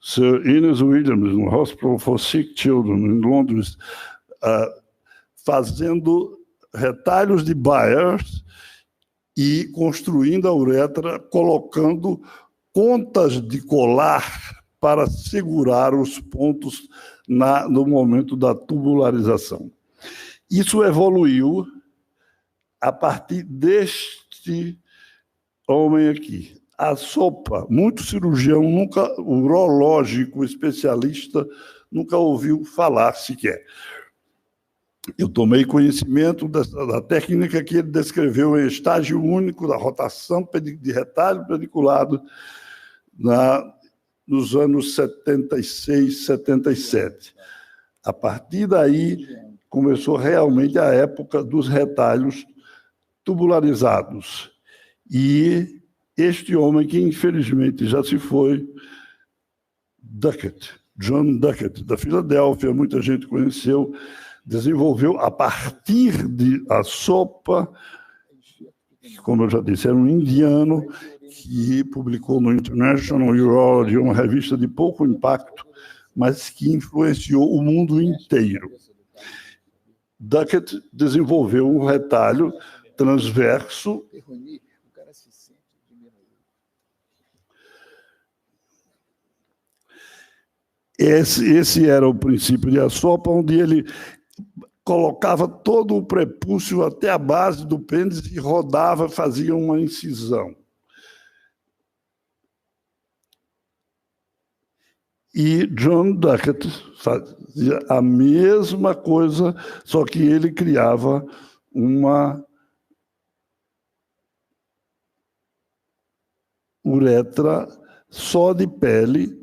Sir Innes Williams, no Hospital for Sick Children, em Londres, fazendo retalhos de Byers e construindo a uretra, colocando contas de colar para segurar os pontos no momento da tubularização. Isso evoluiu a partir deste homem aqui. A sopa, muito cirurgião, urológico, especialista, nunca ouviu falar sequer. Eu tomei conhecimento da técnica que ele descreveu em estágio único da rotação de retalho pediculado nos anos 76, 77. A partir daí, começou realmente a época dos retalhos tubularizados. E este homem, que infelizmente já se foi, Duckett, John Duckett, da Filadélfia, muita gente conheceu, desenvolveu a partir da sopa, como eu já disse, era um indiano que publicou no International Urology, uma revista de pouco impacto, mas que influenciou o mundo inteiro. Duckett desenvolveu um retalho transverso. Esse era o princípio de Assopa, onde ele colocava todo o prepúcio até a base do pênis e rodava, fazia uma incisão. E John Duckett fazia a mesma coisa, só que ele criava uma uretra só de pele,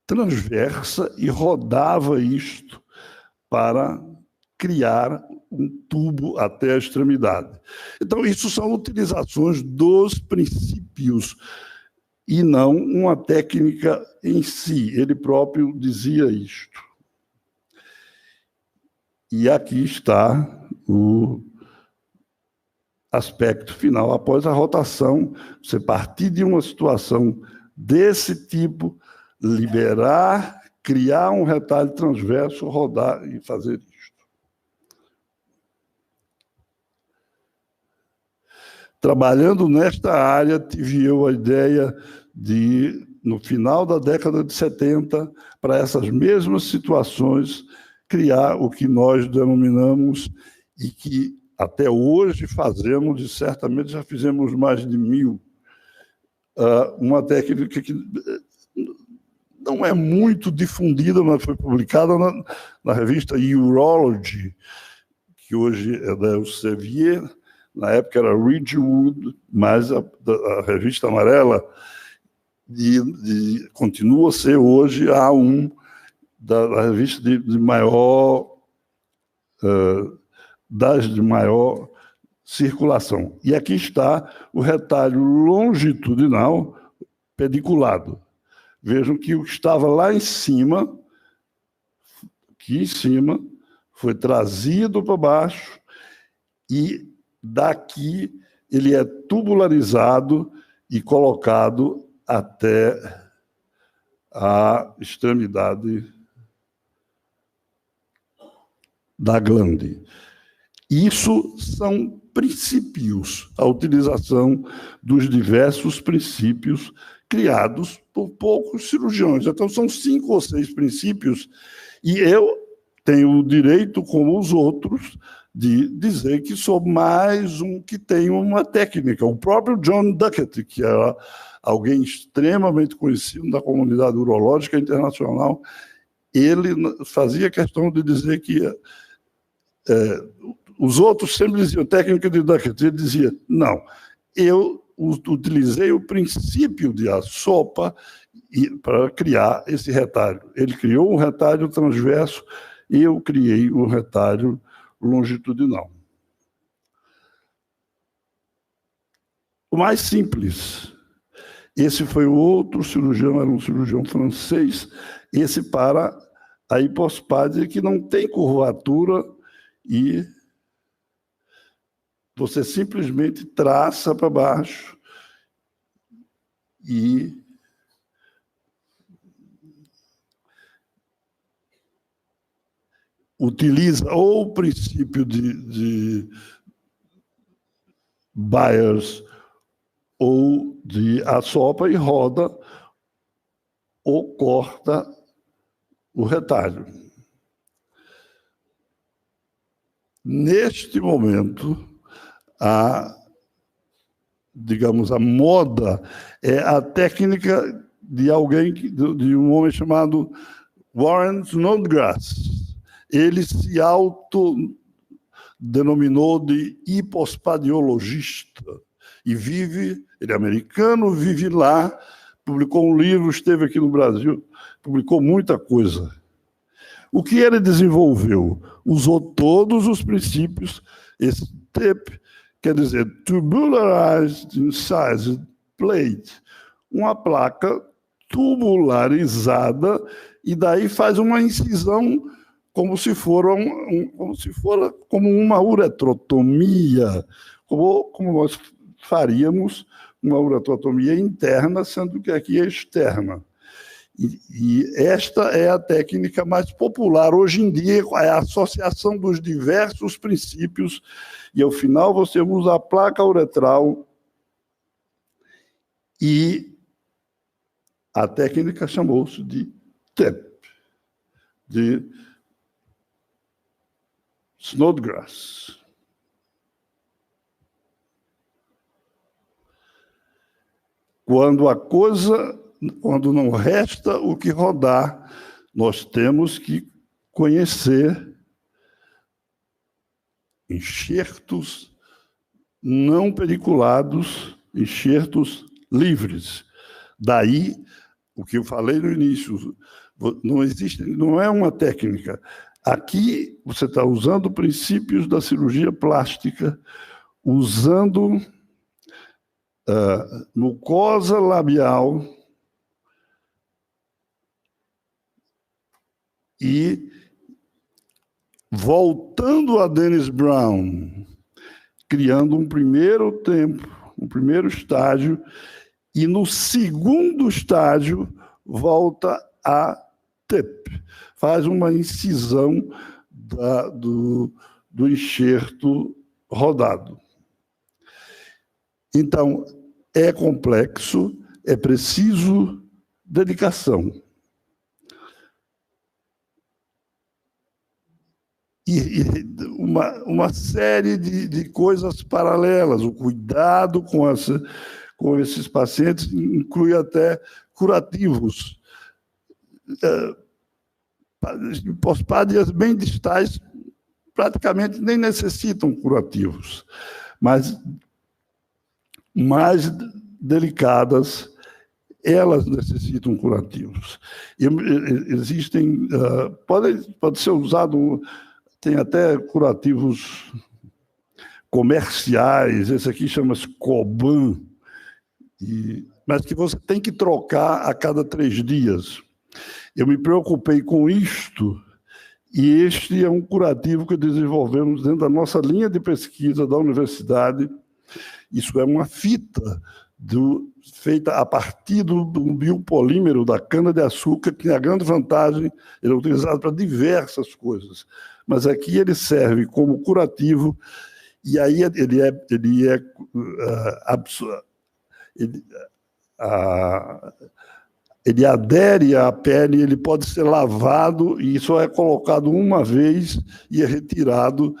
transversa, e rodava isto para criar um tubo até a extremidade. Então, isso são utilizações dos princípios e não uma técnica em si. Ele próprio dizia isto. E aqui está o aspecto final. Após a rotação, você partir de uma situação desse tipo, liberar, criar um retalho transverso, rodar e fazer isto. Trabalhando nesta área, tive eu a ideia de, no final da década de 70, para essas mesmas situações, criar o que nós denominamos, e que até hoje fazemos, e certamente já fizemos mais de 1000, uma técnica que não é muito difundida, mas foi publicada na revista Urology, que hoje é da Elsevier, na época era Ridgewood, mas a revista amarela, continua a ser hoje A1 da revista de maior circulação. E aqui está o retalho longitudinal pediculado. Vejam que o que estava lá em cima, aqui em cima, foi trazido para baixo e daqui ele é tubularizado e colocado até a extremidade da glande. Isso são princípios, a utilização dos diversos princípios criados por poucos cirurgiões. Então, são 5 ou 6 princípios, e eu tenho o direito, como os outros, de dizer que sou mais um que tem uma técnica. O próprio John Duckett, que era alguém extremamente conhecido na comunidade urológica internacional, ele fazia questão de dizer que os outros sempre diziam técnica de Duckett. Ele dizia, não, eu utilizei o princípio de Assopa para criar esse retalho. Ele criou um retalho transverso e eu criei um retalho longitudinal. O mais simples, esse foi o outro cirurgião, era um cirurgião francês, esse para a hipospádia, que não tem curvatura, e você simplesmente traça para baixo e utiliza ou o princípio de Byers ou de Assopa e roda ou corta o retalho. Neste momento, digamos, a moda é a técnica de de um homem chamado Warren Snodgrass. Ele se autodenominou de hipospadiologista e ele é americano, vive lá, publicou um livro, esteve aqui no Brasil, publicou muita coisa. O que ele desenvolveu? Usou todos os princípios, esse TIP, quer dizer, Tubularized Incised Plate, uma placa tubularizada, e daí faz uma incisão como se for uma uretrotomia, como nós faríamos uma uretrotomia interna, sendo que aqui é externa. E esta é a técnica mais popular hoje em dia, é a associação dos diversos princípios, e ao final você usa a placa uretral, e a técnica chamou-se de TEP, de Snodgrass. Quando não resta o que rodar, nós temos que conhecer enxertos não pediculados, enxertos livres. Daí, o que eu falei no início, não é uma técnica. Aqui você está usando princípios da cirurgia plástica, usando mucosa labial e voltando a Dennis Brown, criando um primeiro tempo, um primeiro estágio, e no segundo estágio volta a TEP, faz uma incisão do enxerto rodado. Então, é complexo, é preciso dedicação. E uma série de coisas paralelas. O cuidado com esses pacientes inclui até curativos. Hipospádias bem distais praticamente nem necessitam curativos, mas mais delicadas elas necessitam curativos. Existem, pode ser usado, tem até curativos comerciais, esse aqui chama-se Coban, mas que você tem que trocar a cada 3 dias. Eu me preocupei com isto, e este é um curativo que desenvolvemos dentro da nossa linha de pesquisa da universidade. Isso é uma fita feita a partir do biopolímero da cana-de-açúcar, que tem a grande vantagem, ele é utilizado para diversas coisas, mas aqui ele serve como curativo, e aí ele adere à pele, ele pode ser lavado e só é colocado uma vez e é retirado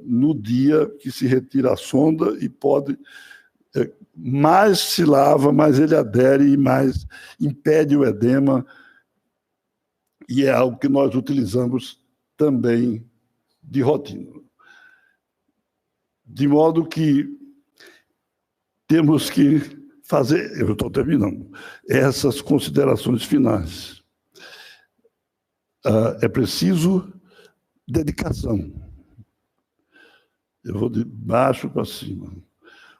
no dia que se retira a sonda, e pode... mais se lava, mais ele adere e mais impede o edema, e é algo que nós utilizamos também de rotina. De modo que temos que fazer, eu estou terminando, essas considerações finais. É preciso dedicação. Eu vou de baixo para cima.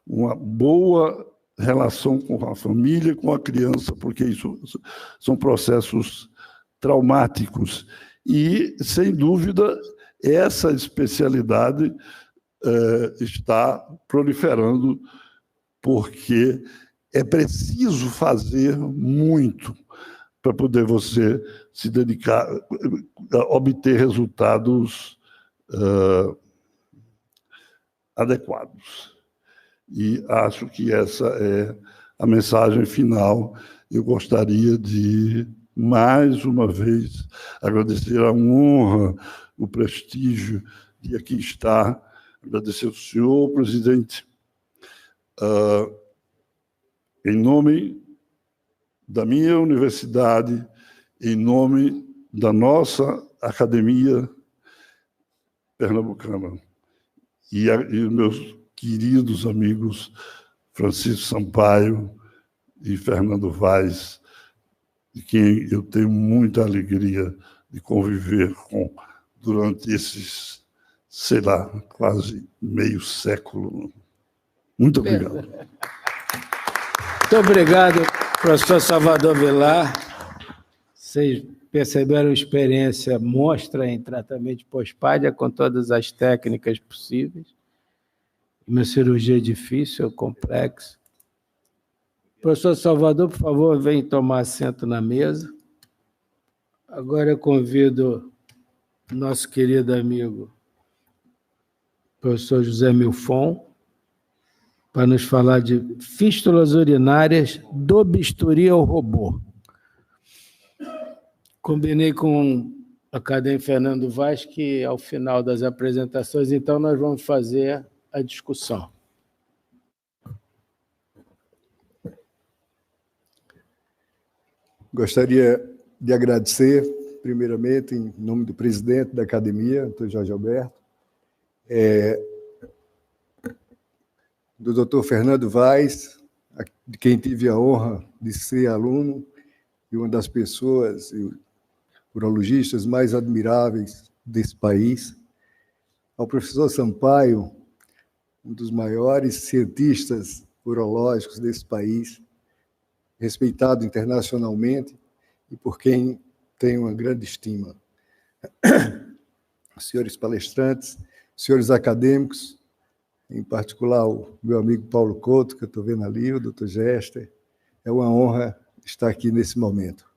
Uma boa relação com a família, com a criança, porque isso são processos traumáticos. E, sem dúvida, essa especialidade está proliferando, porque é preciso fazer muito para poder você se dedicar, obter resultados adequados. E acho que essa é a mensagem final. Eu gostaria de, mais uma vez, agradecer a honra, o prestígio de aqui estar, agradecer ao senhor presidente, em nome da minha universidade, em nome da nossa academia pernambucana, e os meus queridos amigos Francisco Sampaio e Fernando Vaz, de quem eu tenho muita alegria de conviver com durante esses, sei lá, quase meio século. Muito obrigado. Muito obrigado, professor Salvador Vilar. Vocês perceberam experiência monstra em tratamento de pós-pádia com todas as técnicas possíveis. Uma cirurgia difícil, complexa. Professor Salvador, por favor, vem tomar assento na mesa. Agora eu convido nosso querido amigo, professor José Milfon, para nos falar de fístulas urinárias do bisturi ao robô. Combinei com o acadêmico Fernando Vaz que, ao final das apresentações, então, nós vamos fazer a discussão. Gostaria de agradecer, primeiramente, em nome do presidente da academia, doutor Jorge Alberto, do doutor Fernando Vaz, de quem tive a honra de ser aluno, e uma das pessoas urologistas mais admiráveis desse país, ao professor Sampaio, um dos maiores cientistas urológicos desse país, respeitado internacionalmente e por quem tenho uma grande estima. Senhores palestrantes, senhores acadêmicos, em particular o meu amigo Paulo Couto, que eu estou vendo ali, o doutor Gester, é uma honra estar aqui nesse momento.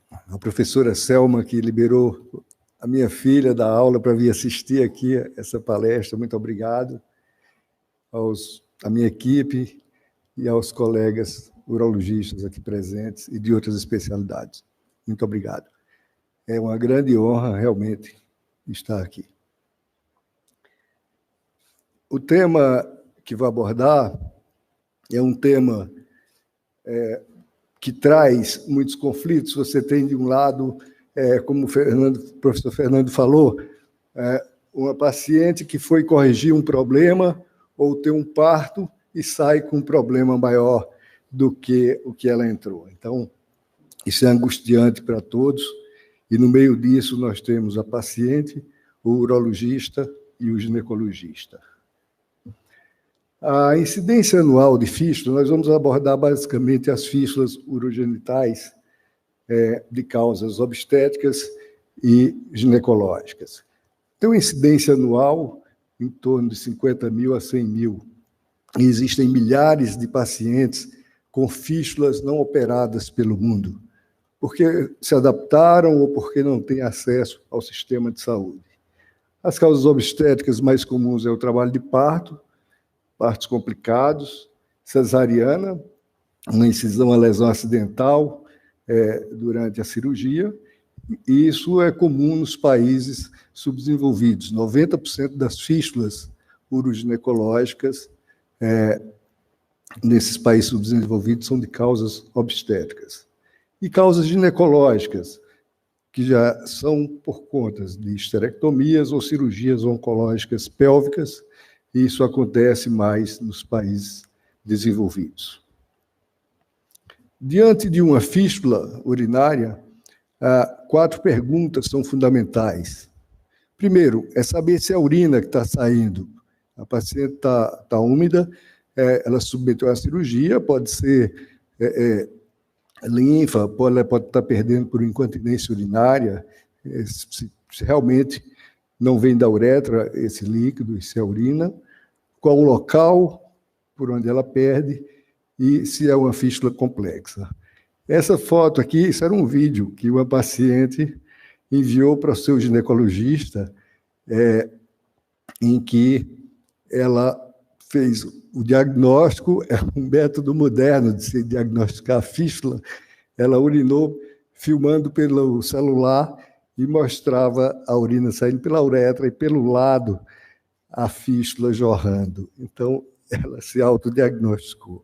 A professora Selma, que liberou a minha filha da aula para vir assistir aqui essa palestra, muito obrigado. À minha equipe e aos colegas urologistas aqui presentes e de outras especialidades. Muito obrigado. É uma grande honra, realmente, estar aqui. O tema que vou abordar é um tema que traz muitos conflitos. Você tem, de um lado, como o professor Fernando falou, uma paciente que foi corrigir um problema ou ter um parto e sai com um problema maior do que o que ela entrou. Então, isso é angustiante para todos, e no meio disso nós temos a paciente, o urologista e o ginecologista. A incidência anual de fístula, nós vamos abordar basicamente as fístulas urogenitais de causas obstétricas e ginecológicas. Tem uma incidência anual em torno de 50 mil a 100 mil. E existem milhares de pacientes com fístulas não operadas pelo mundo, porque se adaptaram ou porque não têm acesso ao sistema de saúde. As causas obstétricas mais comuns é o trabalho de parto, partos complicados, cesariana, uma incisão, uma lesão acidental durante a cirurgia, e isso é comum nos países subdesenvolvidos. 90% das fístulas uroginecológicas nesses países subdesenvolvidos são de causas obstétricas. E causas ginecológicas, que já são por conta de histerectomias ou cirurgias oncológicas pélvicas, e isso acontece mais nos países desenvolvidos. Diante de uma fístula urinária, 4 perguntas são fundamentais. Primeiro, é saber se a urina que está saindo, a paciente está úmida, ela submeteu à cirurgia, pode ser linfa, pode estar perdendo por incontinência urinária, se realmente não vem da uretra esse líquido, se é urina, qual o local por onde ela perde e se é uma fístula complexa. Essa foto aqui, isso era um vídeo que uma paciente enviou para o seu ginecologista, em que ela fez o diagnóstico, é um método moderno de se diagnosticar a fístula. Ela urinou filmando pelo celular e mostrava a urina saindo pela uretra e pelo lado a fístula jorrando. Então, ela se autodiagnosticou.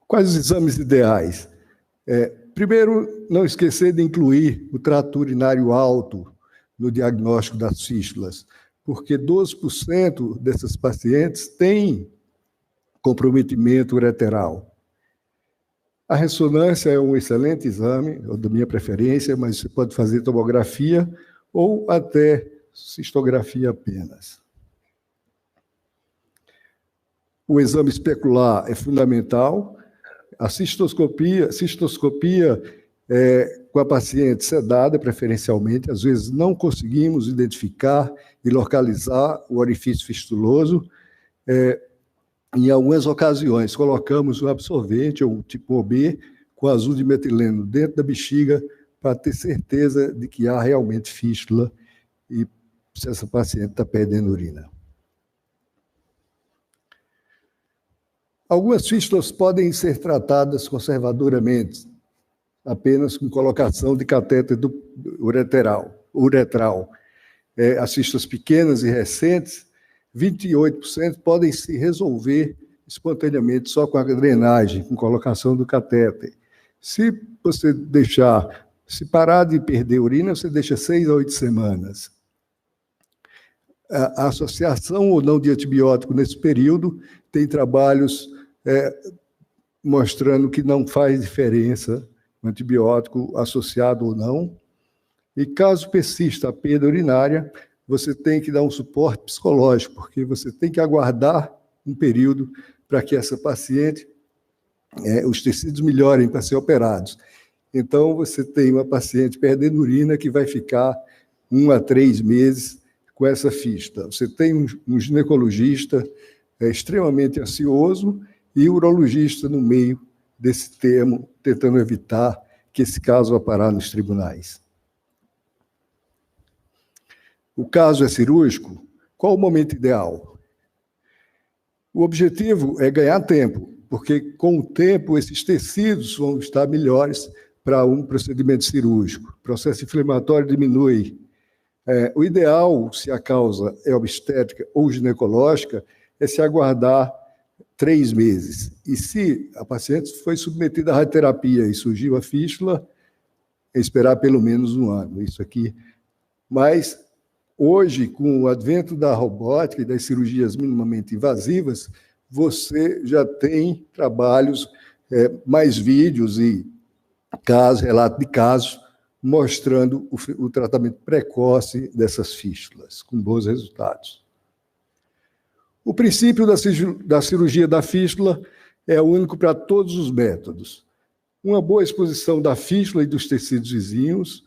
Quais os exames ideais? Primeiro, não esquecer de incluir o trato urinário alto no diagnóstico das fístulas, porque 12% dessas pacientes têm comprometimento ureteral. A ressonância é um excelente exame, da minha preferência, mas você pode fazer tomografia ou até cistografia apenas. O exame especular é fundamental. A cistoscopia com a paciente sedada, preferencialmente, às vezes não conseguimos identificar e localizar o orifício fistuloso. Em algumas ocasiões, colocamos um absorvente, ou tipo OB, com azul de metileno dentro da bexiga, para ter certeza de que há realmente fístula e se essa paciente está perdendo urina. Algumas fístulas podem ser tratadas conservadoramente, apenas com colocação de catéter uretral. As fístulas pequenas e recentes, 28% podem se resolver espontaneamente só com a drenagem, com colocação do catéter. Se você se parar de perder urina, você deixa 6 a 8 semanas. A associação ou não de antibiótico nesse período tem trabalhos mostrando que não faz diferença o antibiótico associado ou não. E caso persista a perda urinária, você tem que dar um suporte psicológico, porque você tem que aguardar um período para que essa paciente, os tecidos melhorem para ser operados. Então, você tem uma paciente perdendo urina que vai ficar 1 a 3 meses com essa fístula. Você tem um ginecologista extremamente ansioso e urologista no meio desse termo, tentando evitar que esse caso vá parar nos tribunais. O caso é cirúrgico, qual o momento ideal? O objetivo é ganhar tempo, porque com o tempo esses tecidos vão estar melhores para um procedimento cirúrgico. O processo inflamatório diminui. O ideal, se a causa é obstétrica ou ginecológica, é se aguardar 3 meses. E se a paciente foi submetida à radioterapia e surgiu a fístula, esperar pelo menos 1 ano. Isso aqui. Mas Hoje, com o advento da robótica e das cirurgias minimamente invasivas, você já tem trabalhos, mais vídeos e relato de casos, mostrando o tratamento precoce dessas fístulas, com bons resultados. O princípio da cirurgia da fístula é único para todos os métodos. Uma boa exposição da fístula e dos tecidos vizinhos,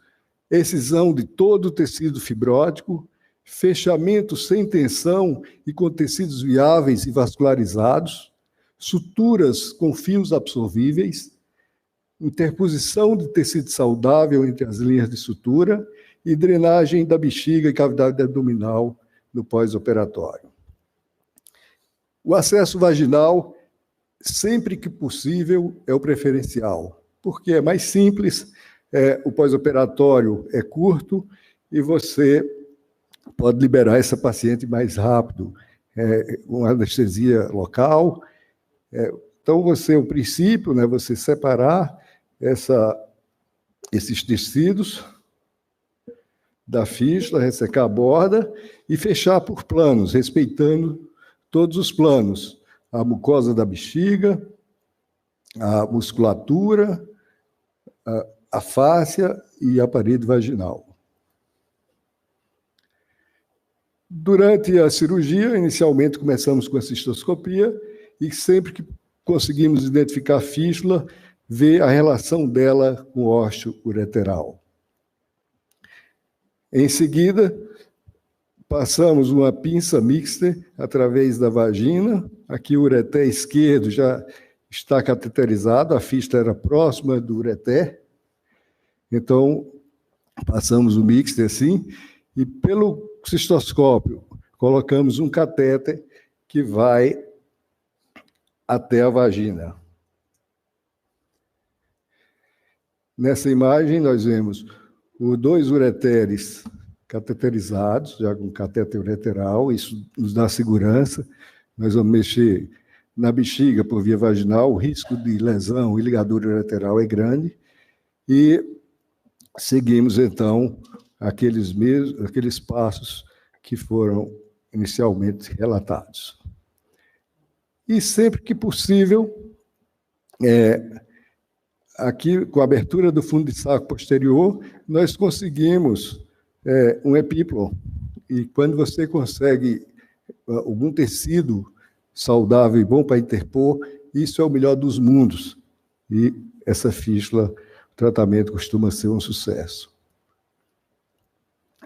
excisão de todo o tecido fibrótico, fechamento sem tensão e com tecidos viáveis e vascularizados, suturas com fios absorvíveis, interposição de tecido saudável entre as linhas de sutura e drenagem da bexiga e cavidade abdominal no pós-operatório. O acesso vaginal, sempre que possível, é o preferencial, porque é mais simples, o pós-operatório é curto e você pode liberar essa paciente mais rápido, com anestesia local. Então, o princípio, né, você separar esses tecidos da fístula, ressecar a borda e fechar por planos, respeitando todos os planos, a mucosa da bexiga, a musculatura, a fáscia e a parede vaginal. Durante a cirurgia, inicialmente começamos com a cistoscopia e sempre que conseguimos identificar a fístula, ver a relação dela com o ósseo ureteral. Em seguida, passamos uma pinça mixta através da vagina. Aqui o ureter esquerdo já está cateterizado, a fístula era próxima do ureter. Então, passamos o mixter assim, e pelo cistoscópio colocamos um catéter que vai até a vagina. Nessa imagem, nós vemos os 2 ureteres cateterizados, já com catéter ureteral, isso nos dá segurança. Nós vamos mexer na bexiga por via vaginal, o risco de lesão e ligadura ureteral é grande, e seguimos, então, aqueles passos que foram inicialmente relatados. E sempre que possível, aqui, com a abertura do fundo de saco posterior, nós conseguimos um epíplon. E quando você consegue algum tecido saudável e bom para interpor, isso é o melhor dos mundos. E essa fístula, o tratamento costuma ser um sucesso.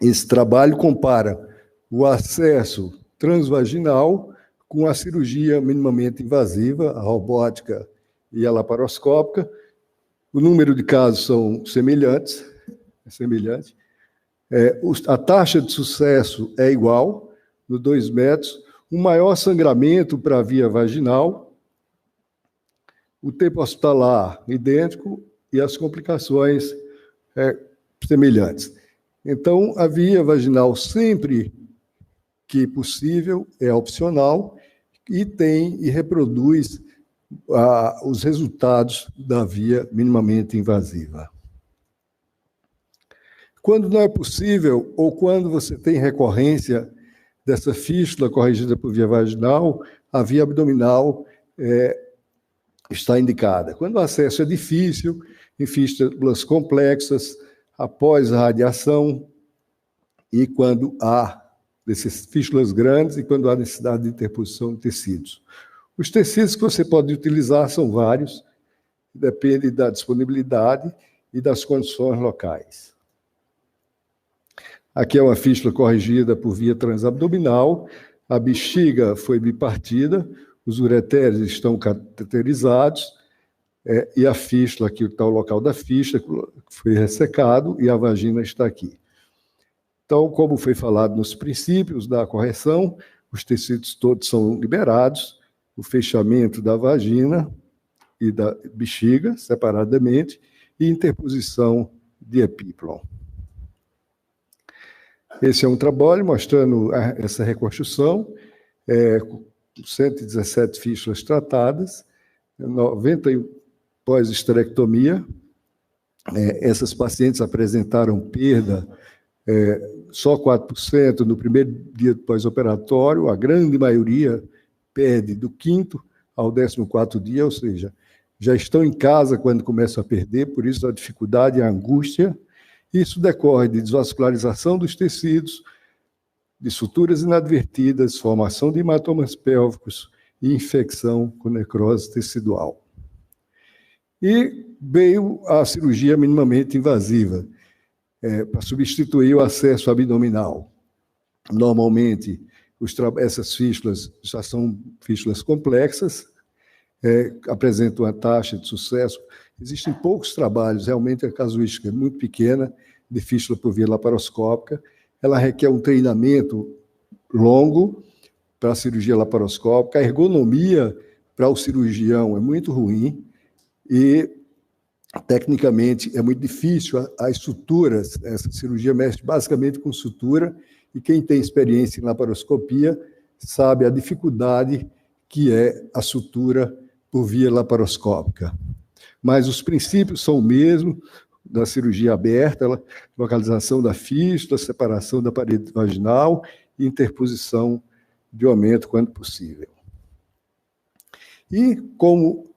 Esse trabalho compara o acesso transvaginal com a cirurgia minimamente invasiva, a robótica e a laparoscópica. O número de casos são semelhantes. A taxa de sucesso é igual, nos 2 métodos. O maior sangramento para a via vaginal, o tempo hospitalar idêntico e as complicações semelhantes. Então, a via vaginal, sempre que possível, é opcional e reproduz os resultados da via minimamente invasiva. Quando não é possível, ou quando você tem recorrência dessa fístula corrigida por via vaginal, a via abdominal está indicada. Quando o acesso é difícil, em fístulas complexas, após a radiação, e quando há dessas fístulas grandes e quando há necessidade de interposição de tecidos. Os tecidos que você pode utilizar são vários, depende da disponibilidade e das condições locais. Aqui é uma fístula corrigida por via transabdominal, a bexiga foi bipartida, os ureteres estão cateterizados, e a fístula, aqui está o local da fístula, foi ressecado, e a vagina está aqui. Então, como foi falado nos princípios da correção, os tecidos todos são liberados, o fechamento da vagina e da bexiga, separadamente, e interposição de epíplon. Esse é um trabalho mostrando essa reconstrução, 117 fístulas tratadas, 90 pós-esterectomia. Essas pacientes apresentaram perda só 4% no primeiro dia do pós-operatório, a grande maioria perde do 5º ao 14º dia, ou seja, já estão em casa quando começam a perder, por isso a dificuldade e a angústia. Isso decorre de desvascularização dos tecidos, de suturas inadvertidas, formação de hematomas pélvicos e infecção com necrose tecidual. E veio a cirurgia minimamente invasiva, para substituir o acesso abdominal. Normalmente, essas fístulas já são fístulas complexas, apresentam uma taxa de sucesso. Existem poucos trabalhos, realmente a casuística é muito pequena, de fístula por via laparoscópica. Ela requer um treinamento longo para a cirurgia laparoscópica. A ergonomia para o cirurgião é muito ruim e, tecnicamente, é muito difícil. As suturas, essa cirurgia mexe basicamente com sutura, e quem tem experiência em laparoscopia sabe a dificuldade que é a sutura por via laparoscópica. Mas os princípios são o mesmo da cirurgia aberta, localização da fístula, separação da parede vaginal e interposição de aumento quando possível. E como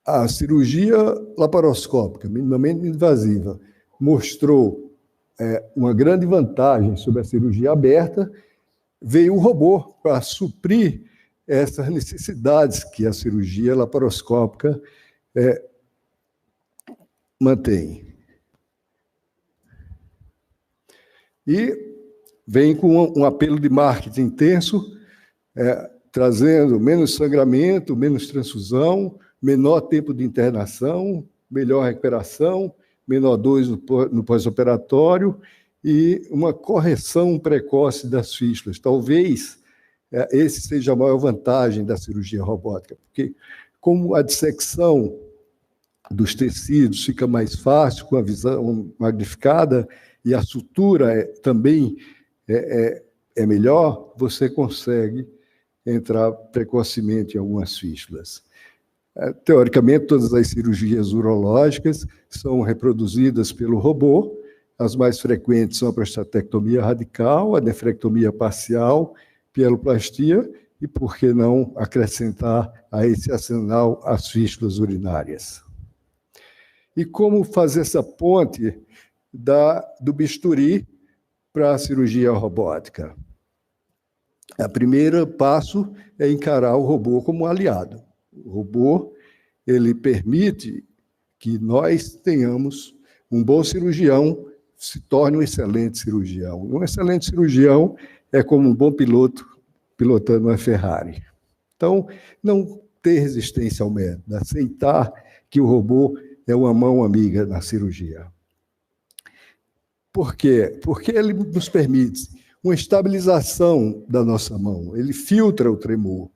a cirurgia laparoscópica, minimamente invasiva, mostrou uma grande vantagem sobre a cirurgia aberta, veio o robô para suprir essas necessidades que a cirurgia laparoscópica mantém. E vem com um apelo de marketing intenso, trazendo menos sangramento, menos transfusão, menor tempo de internação, melhor recuperação, menor dores no pós-operatório e uma correção precoce das fístulas. Talvez esse seja a maior vantagem da cirurgia robótica, porque como a dissecção dos tecidos fica mais fácil, com a visão magnificada, e a sutura também é melhor, você consegue entrar precocemente em algumas fístulas. Teoricamente, todas as cirurgias urológicas são reproduzidas pelo robô. As mais frequentes são a prostatectomia radical, a nefrectomia parcial, pieloplastia e, por que não, acrescentar a esse arsenal as fístulas urinárias. E como fazer essa ponte do bisturi para a cirurgia robótica? O primeiro passo é encarar o robô como um aliado. O robô, ele permite que nós tenhamos um bom cirurgião, se torne um excelente cirurgião. Um excelente cirurgião é como um bom piloto pilotando uma Ferrari. Então, não ter resistência ao método, aceitar que o robô é uma mão amiga na cirurgia. Por quê? Porque ele nos permite uma estabilização da nossa mão, ele filtra o tremor,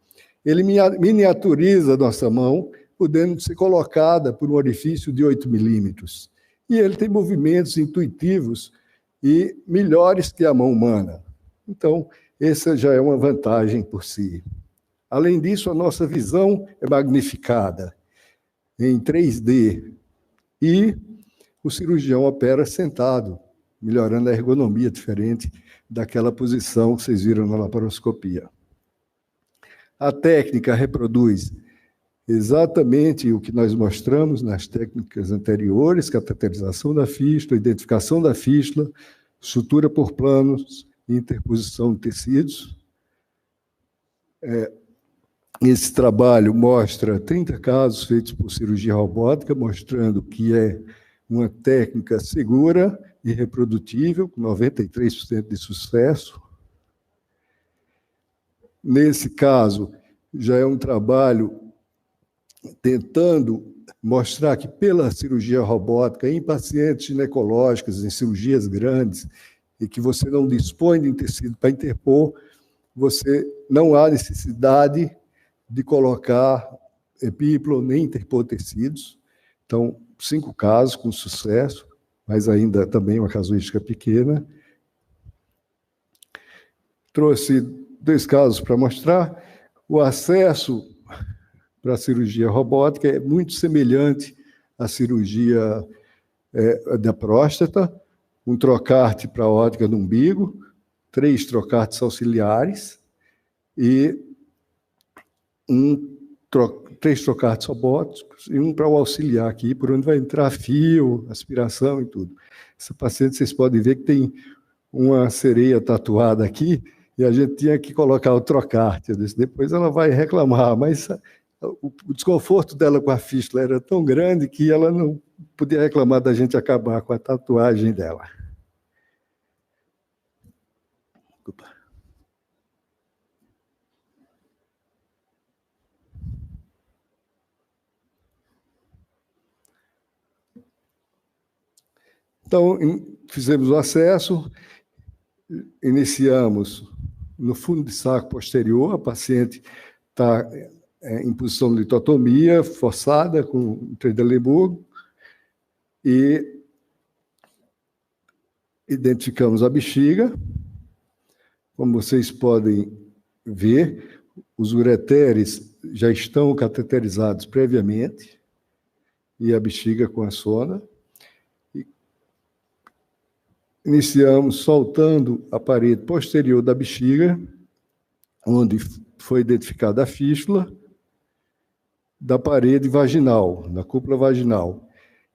ele miniaturiza a nossa mão, podendo ser colocada por um orifício de 8 milímetros. E ele tem movimentos intuitivos e melhores que a mão humana. Então, essa já é uma vantagem por si. Além disso, a nossa visão é magnificada em 3D e o cirurgião opera sentado, melhorando a ergonomia diferente daquela posição que vocês viram na laparoscopia. A técnica reproduz exatamente o que nós mostramos nas técnicas anteriores: cateterização da fístula, identificação da fístula, sutura por planos, interposição de tecidos. Esse trabalho mostra 30 casos feitos por cirurgia robótica, mostrando que é uma técnica segura e reprodutível, com 93% de sucesso. Nesse caso, já é um trabalho tentando mostrar que, pela cirurgia robótica, em pacientes ginecológicas, em cirurgias grandes, e que você não dispõe de tecido para interpor, você não há necessidade de colocar epíplo nem interpor tecidos. Então, 5 casos com sucesso, mas ainda também uma casuística pequena. Trouxe 2 casos para mostrar. O acesso para a cirurgia robótica é muito semelhante à cirurgia da próstata, um trocarte para a ótica do umbigo, 3 trocartes auxiliares e 3 trocartes robóticos e um para o auxiliar aqui, por onde vai entrar fio, aspiração e tudo. Essa paciente, vocês podem ver que tem uma sereia tatuada aqui, e a gente tinha que colocar o trocarte. Depois ela vai reclamar, mas o desconforto dela com a fístula era tão grande que ela não podia reclamar da gente acabar com a tatuagem dela. Desculpa. Então, fizemos o acesso, iniciamos no fundo de saco posterior, a paciente está em posição de litotomia forçada, com Trendelenburg, e identificamos a bexiga. Como vocês podem ver, os ureteres já estão cateterizados previamente, e a bexiga com a sonda. Iniciamos soltando a parede posterior da bexiga, onde foi identificada a fístula, da parede vaginal, da cúpula vaginal.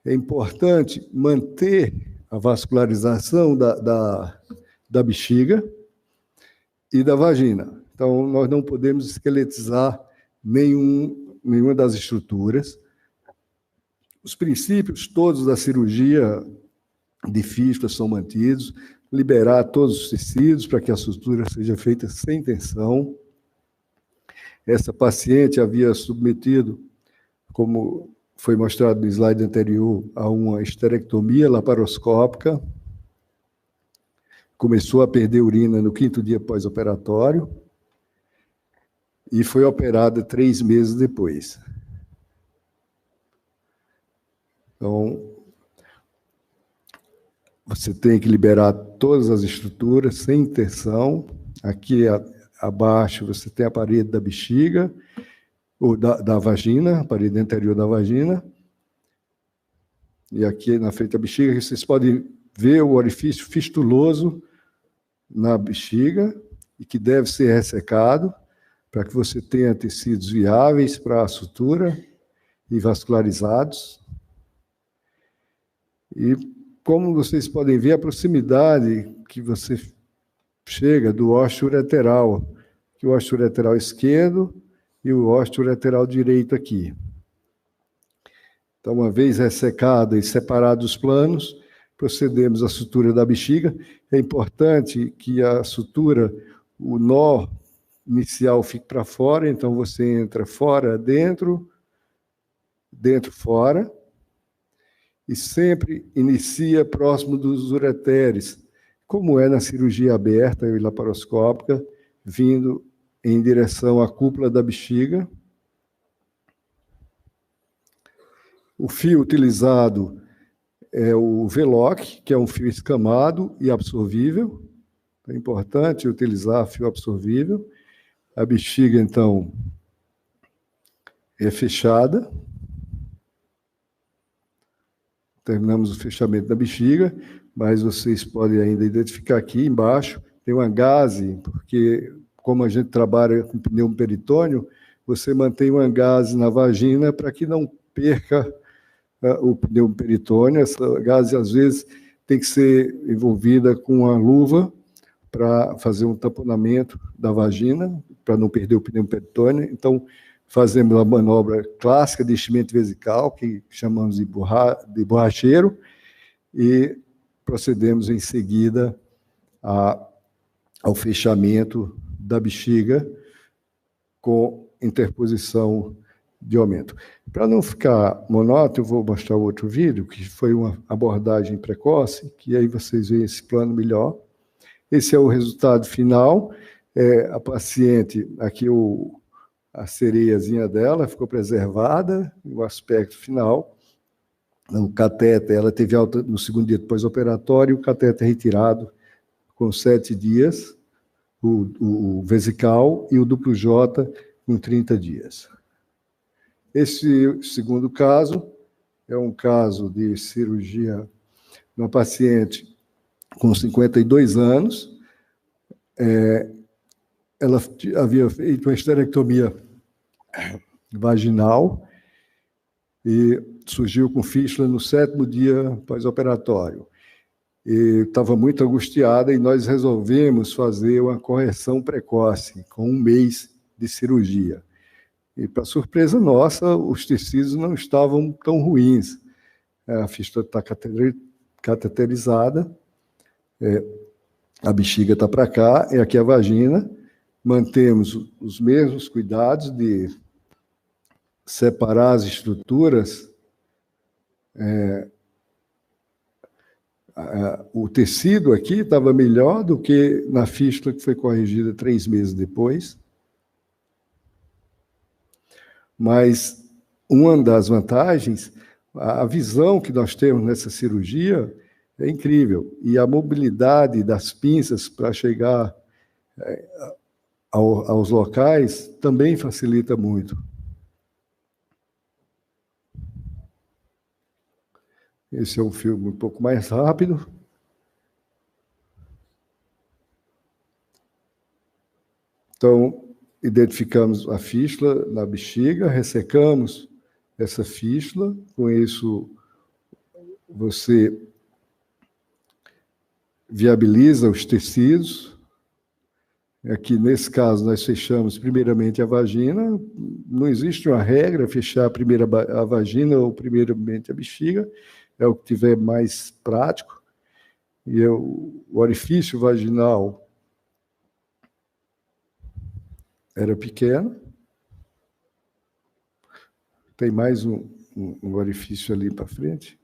É importante manter a vascularização da bexiga e da vagina. Então, nós não podemos esqueletizar nenhuma das estruturas. Os princípios todos da cirurgia de fístula são mantidos, liberar todos os tecidos para que a sutura seja feita sem tensão. Essa paciente havia submetido, como foi mostrado no slide anterior, a uma esterectomia laparoscópica. Começou a perder urina no 5º dia pós-operatório e foi operada 3 meses depois. Então, você tem que liberar todas as estruturas sem tensão. Aqui abaixo você tem a parede da bexiga, ou da vagina, a parede anterior da vagina. E aqui na frente da bexiga, vocês podem ver o orifício fistuloso na bexiga, e que deve ser ressecado, para que você tenha tecidos viáveis para a sutura e vascularizados. E como vocês podem ver, a proximidade que você chega do osteoureteral, que o osteoureteral esquerdo e o osteoureteral direito aqui. Então, uma vez ressecada e separados os planos, procedemos à sutura da bexiga. É importante que a sutura, o nó inicial fique para fora, então você entra fora, dentro, dentro, fora, e sempre inicia próximo dos ureteres, como é na cirurgia aberta e laparoscópica, vindo em direção à cúpula da bexiga. O fio utilizado é o Veloc, que é um fio escamado e absorvível. É importante utilizar fio absorvível. A bexiga, então, é fechada. Terminamos o fechamento da bexiga, mas vocês podem ainda identificar aqui embaixo, tem uma gase, porque como a gente trabalha com pneu peritônio, você mantém uma gase na vagina para que não perca o pneu peritônio. Essa gase, às vezes, tem que ser envolvida com uma luva para fazer um tamponamento da vagina, para não perder o pneu peritônio. Então, fazemos a manobra clássica de enchimento vesical, que chamamos de borracheiro, e procedemos em seguida ao fechamento da bexiga com interposição de aumento. Para não ficar monótono, eu vou mostrar outro vídeo, que foi uma abordagem precoce, que aí vocês veem esse plano melhor. Esse é o resultado final. A paciente, aqui a sereiazinha dela ficou preservada, o aspecto final. O catéter, ela teve alta no 2º dia pós-operatório, o catéter retirado com 7 dias, o vesical e o duplo J com 30 dias. Esse segundo caso é um caso de cirurgia, uma paciente com 52 anos. Ela havia feito uma esterectomia vaginal e surgiu com fístula no 7º dia pós-operatório. Estava muito angustiada e nós resolvemos fazer uma correção precoce, com 1 mês de cirurgia. E, para surpresa nossa, os tecidos não estavam tão ruins. A fístula está cateterizada, a bexiga está para cá, é aqui a vagina. Mantemos os mesmos cuidados de separar as estruturas. O tecido aqui estava melhor do que na fístula que foi corrigida 3 meses depois. Mas uma das vantagens, a visão que nós temos nessa cirurgia é incrível. E a mobilidade das pinças para chegar aos locais também facilita muito. Esse é um filme um pouco mais rápido. Então, identificamos a fístula na bexiga, ressecamos essa fístula. Com isso, você viabiliza os tecidos. Aqui, nesse caso, nós fechamos primeiramente a vagina. Não existe uma regra, fechar primeiro a vagina ou primeiramente a bexiga. É o que tiver mais prático. E o orifício vaginal era pequeno. Tem mais um orifício ali para frente.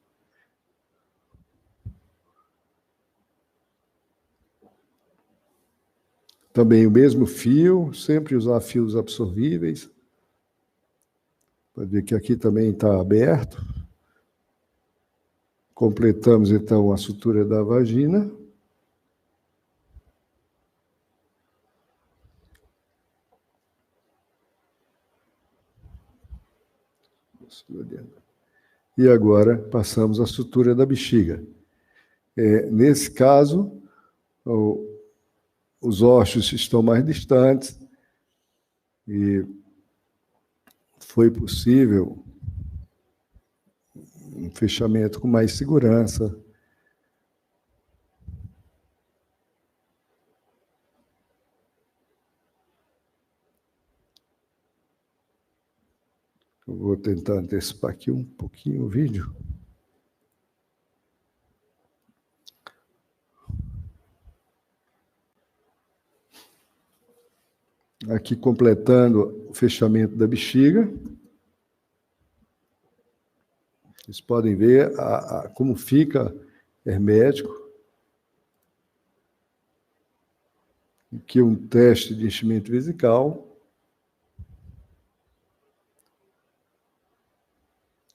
Também o mesmo fio, sempre usar fios absorvíveis. Pode ver que aqui também está aberto. Completamos, então, a sutura da vagina. E agora passamos a sutura da bexiga. Nesse caso, os ossos estão mais distantes e foi possível um fechamento com mais segurança. Eu vou tentar antecipar aqui um pouquinho o vídeo. Aqui completando o fechamento da bexiga. Vocês podem ver como fica hermético. Aqui um teste de enchimento vesical.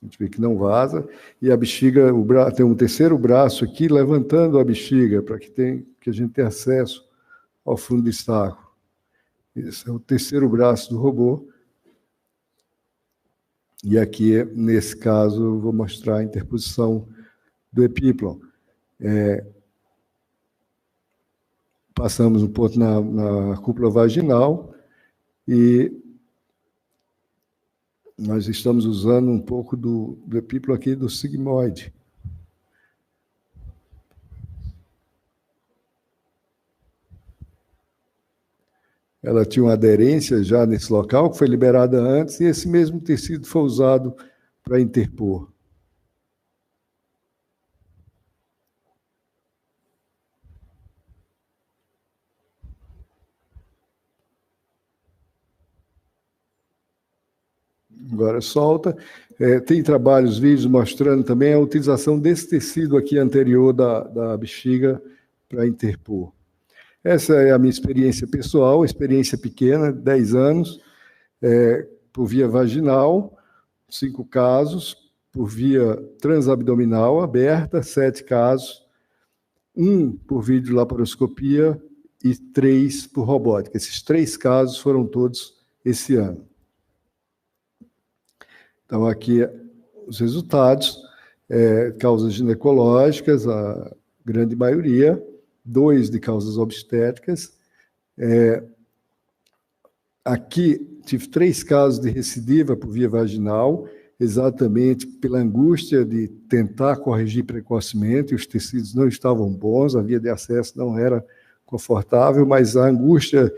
A gente vê que não vaza. E a bexiga, tem um terceiro braço aqui levantando a bexiga para que a gente tenha acesso ao fundo de saco. Esse é o terceiro braço do robô. E aqui, nesse caso, eu vou mostrar a interposição do epíplon. Passamos um ponto na cúpula vaginal e nós estamos usando um pouco do epíplon aqui do sigmoide. Ela tinha uma aderência já nesse local, que foi liberada antes, e esse mesmo tecido foi usado para interpor. Agora solta. Tem trabalhos, vídeos mostrando também a utilização desse tecido aqui anterior da bexiga para interpor. Essa é a minha experiência pessoal, experiência pequena, 10 anos, por via vaginal, 5 casos, por via transabdominal aberta, 7 casos, 1 por videolaparoscopia e 3 por robótica. Esses 3 casos foram todos esse ano. Então, aqui os resultados, causas ginecológicas, a grande maioria, 2 de causas obstétricas. Aqui tive 3 casos de recidiva por via vaginal, exatamente pela angústia de tentar corrigir precocemente, os tecidos não estavam bons, a via de acesso não era confortável, mas a angústia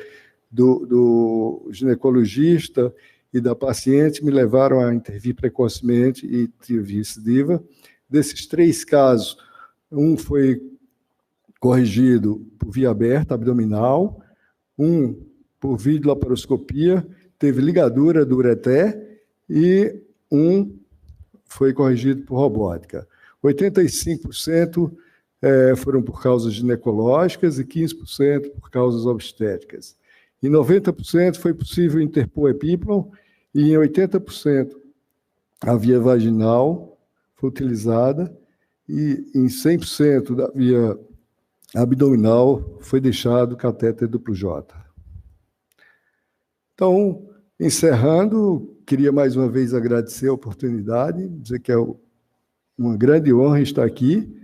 do ginecologista e da paciente me levaram a intervir precocemente e tive recidiva. Desses 3 casos, um foi corrigido por via aberta abdominal, um por videolaparoscopia, teve ligadura do ureter e um foi corrigido por robótica. 85% foram por causas ginecológicas e 15% por causas obstétricas. Em 90% foi possível interpor epíplon e em 80% a via vaginal foi utilizada e em 100% da via abdominal foi deixado catéter duplo J. Então, encerrando, queria mais uma vez agradecer a oportunidade, dizer que é uma grande honra estar aqui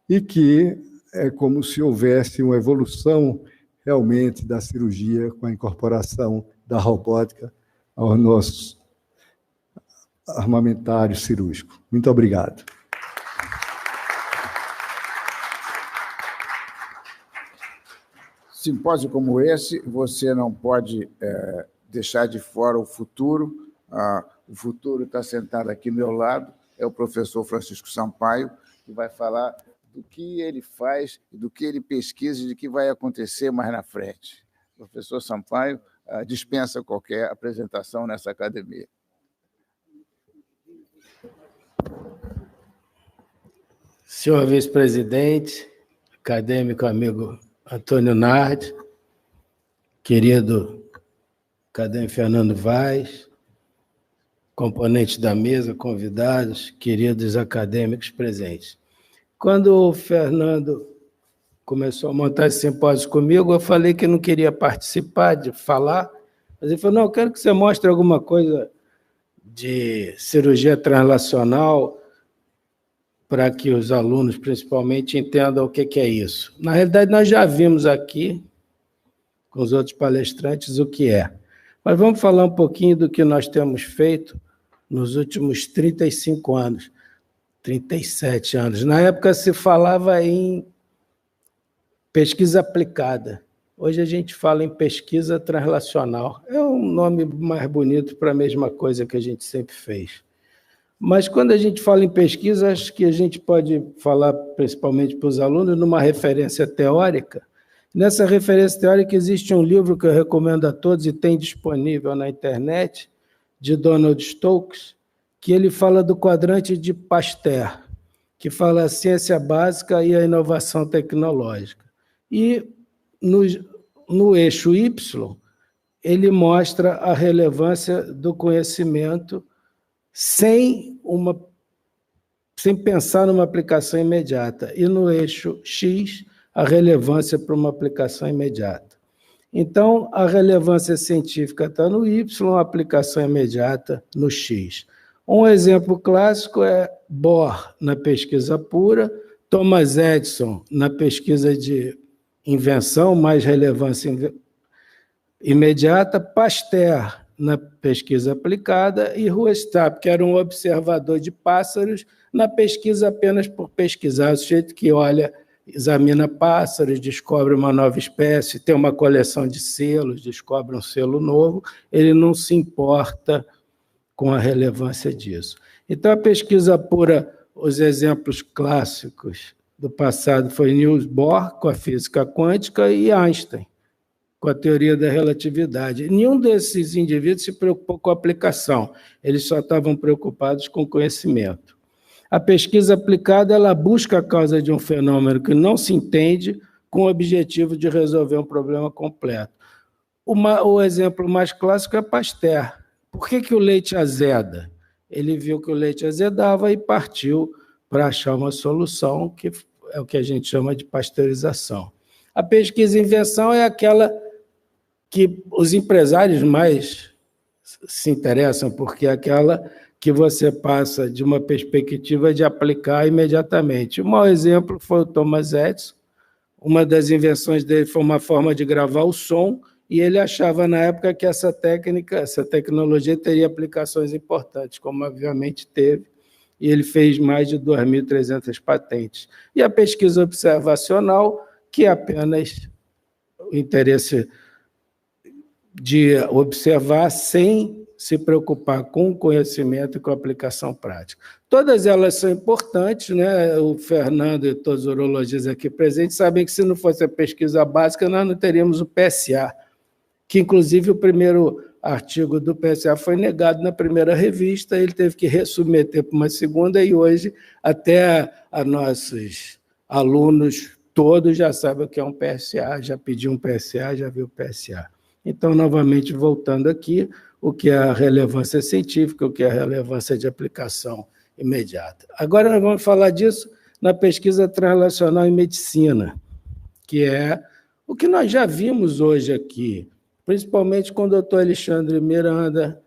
e que é como se houvesse uma evolução realmente da cirurgia com a incorporação da robótica aos nossos armamentários cirúrgicos. Muito obrigado. Simpósio como esse, você não pode deixar de fora o futuro. O futuro está sentado aqui ao meu lado, é o professor Francisco Sampaio, que vai falar do que ele faz, do que ele pesquisa e do que vai acontecer mais na frente. O professor Sampaio dispensa qualquer apresentação nessa academia. Senhor vice-presidente, acadêmico amigo Antônio Nardi, querido acadêmico Fernando Vaz, componente da mesa, convidados, queridos acadêmicos presentes. Quando o Fernando começou a montar esse simpósio comigo, eu falei que não queria participar, de falar, mas ele falou, não, eu quero que você mostre alguma coisa de cirurgia translacional para que os alunos, principalmente, entendam o que é isso. Na realidade, nós já vimos aqui, com os outros palestrantes, o que é. Mas vamos falar um pouquinho do que nós temos feito nos últimos 35 anos, 37 anos. Na época se falava em pesquisa aplicada. Hoje a gente fala em pesquisa translacional. É um nome mais bonito para a mesma coisa que a gente sempre fez. Mas quando a gente fala em pesquisa, acho que a gente pode falar, principalmente para os alunos, numa referência teórica. Nessa referência teórica existe um livro que eu recomendo a todos e tem disponível na internet, de Donald Stokes, que ele fala do quadrante de Pasteur, que fala a ciência básica e a inovação tecnológica. E no eixo Y, ele mostra a relevância do conhecimento sem pensar numa aplicação imediata. E no eixo X, a relevância para uma aplicação imediata. Então, a relevância científica está no Y, a aplicação imediata no X. Um exemplo clássico é Bohr na pesquisa pura, Thomas Edison na pesquisa de invenção, mais relevância imediata, Pasteur na pesquisa aplicada e Ruestab, que era um observador de pássaros, na pesquisa apenas por pesquisar, o sujeito que olha, examina pássaros, descobre uma nova espécie, tem uma coleção de selos, descobre um selo novo, ele não se importa com a relevância disso. Então, a pesquisa pura, os exemplos clássicos do passado foi Niels Bohr, com a física quântica, e Einstein, com a teoria da relatividade. Nenhum desses indivíduos se preocupou com a aplicação, eles só estavam preocupados com o conhecimento. A pesquisa aplicada, ela busca a causa de um fenômeno que não se entende com o objetivo de resolver um problema completo. O exemplo mais clássico é Pasteur. Por que o leite azeda? Ele viu que o leite azedava e partiu para achar uma solução, que é o que a gente chama de pasteurização. A pesquisa e invenção é aquela que os empresários mais se interessam, porque é aquela que você passa de uma perspectiva de aplicar imediatamente. O maior exemplo foi o Thomas Edison. Uma das invenções dele foi uma forma de gravar o som, e ele achava na época que essa tecnologia teria aplicações importantes, como obviamente teve, e ele fez mais de 2.300 patentes. E a pesquisa observacional, que é apenas o interesse de observar sem se preocupar com o conhecimento e com a aplicação prática. Todas elas são importantes, né? O Fernando e todos os urologistas aqui presentes sabem que se não fosse a pesquisa básica, nós não teríamos o PSA, que inclusive o primeiro artigo do PSA foi negado na primeira revista, ele teve que ressubmeter para uma segunda, e hoje até a nossos alunos todos já sabem o que é um PSA, já pediu um PSA, já viu o PSA. Então, novamente, voltando aqui, o que é a relevância científica, o que é a relevância de aplicação imediata. Agora nós vamos falar disso na pesquisa translacional em medicina, que é o que nós já vimos hoje aqui, principalmente com o doutor Alexandre Miranda,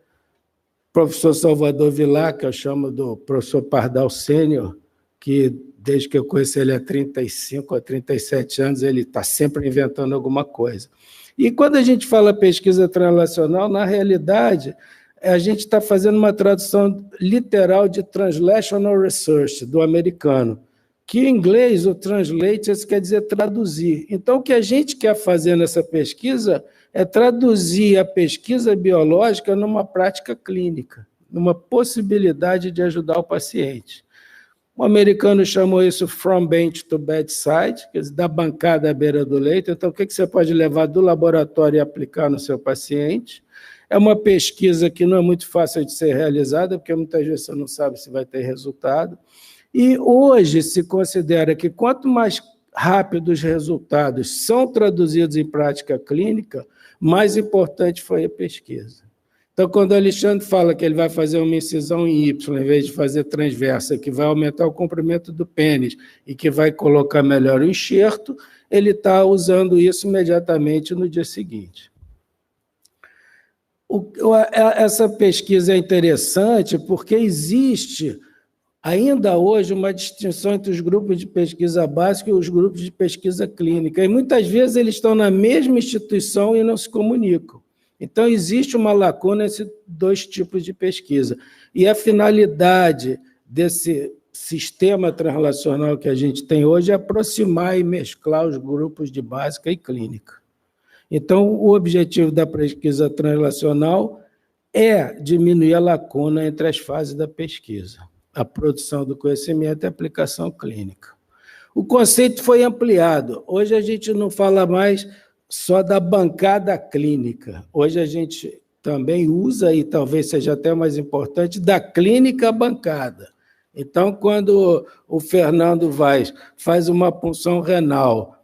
professor Salvador Vilar, que eu chamo do professor Pardal Sênior, que desde que eu conheci ele há 35 a 37 anos, ele está sempre inventando alguma coisa. E quando a gente fala pesquisa translacional, na realidade, a gente está fazendo uma tradução literal de translational research, do americano, que em inglês o translate quer dizer traduzir. Então, o que a gente quer fazer nessa pesquisa é traduzir a pesquisa biológica numa prática clínica, numa possibilidade de ajudar o paciente. O americano chamou isso from bench to bedside, quer dizer, da bancada à beira do leito. Então, o que você pode levar do laboratório e aplicar no seu paciente? É uma pesquisa que não é muito fácil de ser realizada, porque muitas vezes você não sabe se vai ter resultado. E hoje se considera que quanto mais rápido os resultados são traduzidos em prática clínica, mais importante foi a pesquisa. Então, quando o Alexandre fala que ele vai fazer uma incisão em Y, em vez de fazer transversa, que vai aumentar o comprimento do pênis e que vai colocar melhor o enxerto, ele está usando isso imediatamente no dia seguinte. Essa pesquisa é interessante porque existe, ainda hoje, uma distinção entre os grupos de pesquisa básica e os grupos de pesquisa clínica. E muitas vezes eles estão na mesma instituição e não se comunicam. Então, existe uma lacuna nesses dois tipos de pesquisa. E a finalidade desse sistema translacional que a gente tem hoje é aproximar e mesclar os grupos de básica e clínica. Então, o objetivo da pesquisa translacional é diminuir a lacuna entre as fases da pesquisa, a produção do conhecimento e a aplicação clínica. O conceito foi ampliado. Hoje a gente não fala mais só da bancada clínica. Hoje a gente também usa, e talvez seja até mais importante, da clínica bancada. Então, quando o Fernando Vaz faz uma punção renal,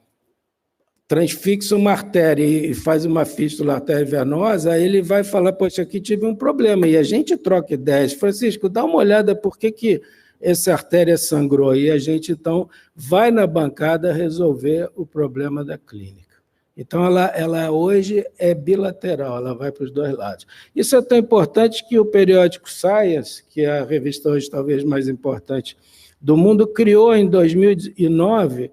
transfixa uma artéria e faz uma fístula arteriovenosa, aí ele vai falar, poxa, aqui tive um problema, e a gente troca ideias. Francisco, dá uma olhada por que essa artéria sangrou, e a gente, então, vai na bancada resolver o problema da clínica. Então, ela hoje é bilateral, ela vai para os dois lados. Isso é tão importante que o periódico Science, que é a revista hoje talvez mais importante do mundo, criou em 2009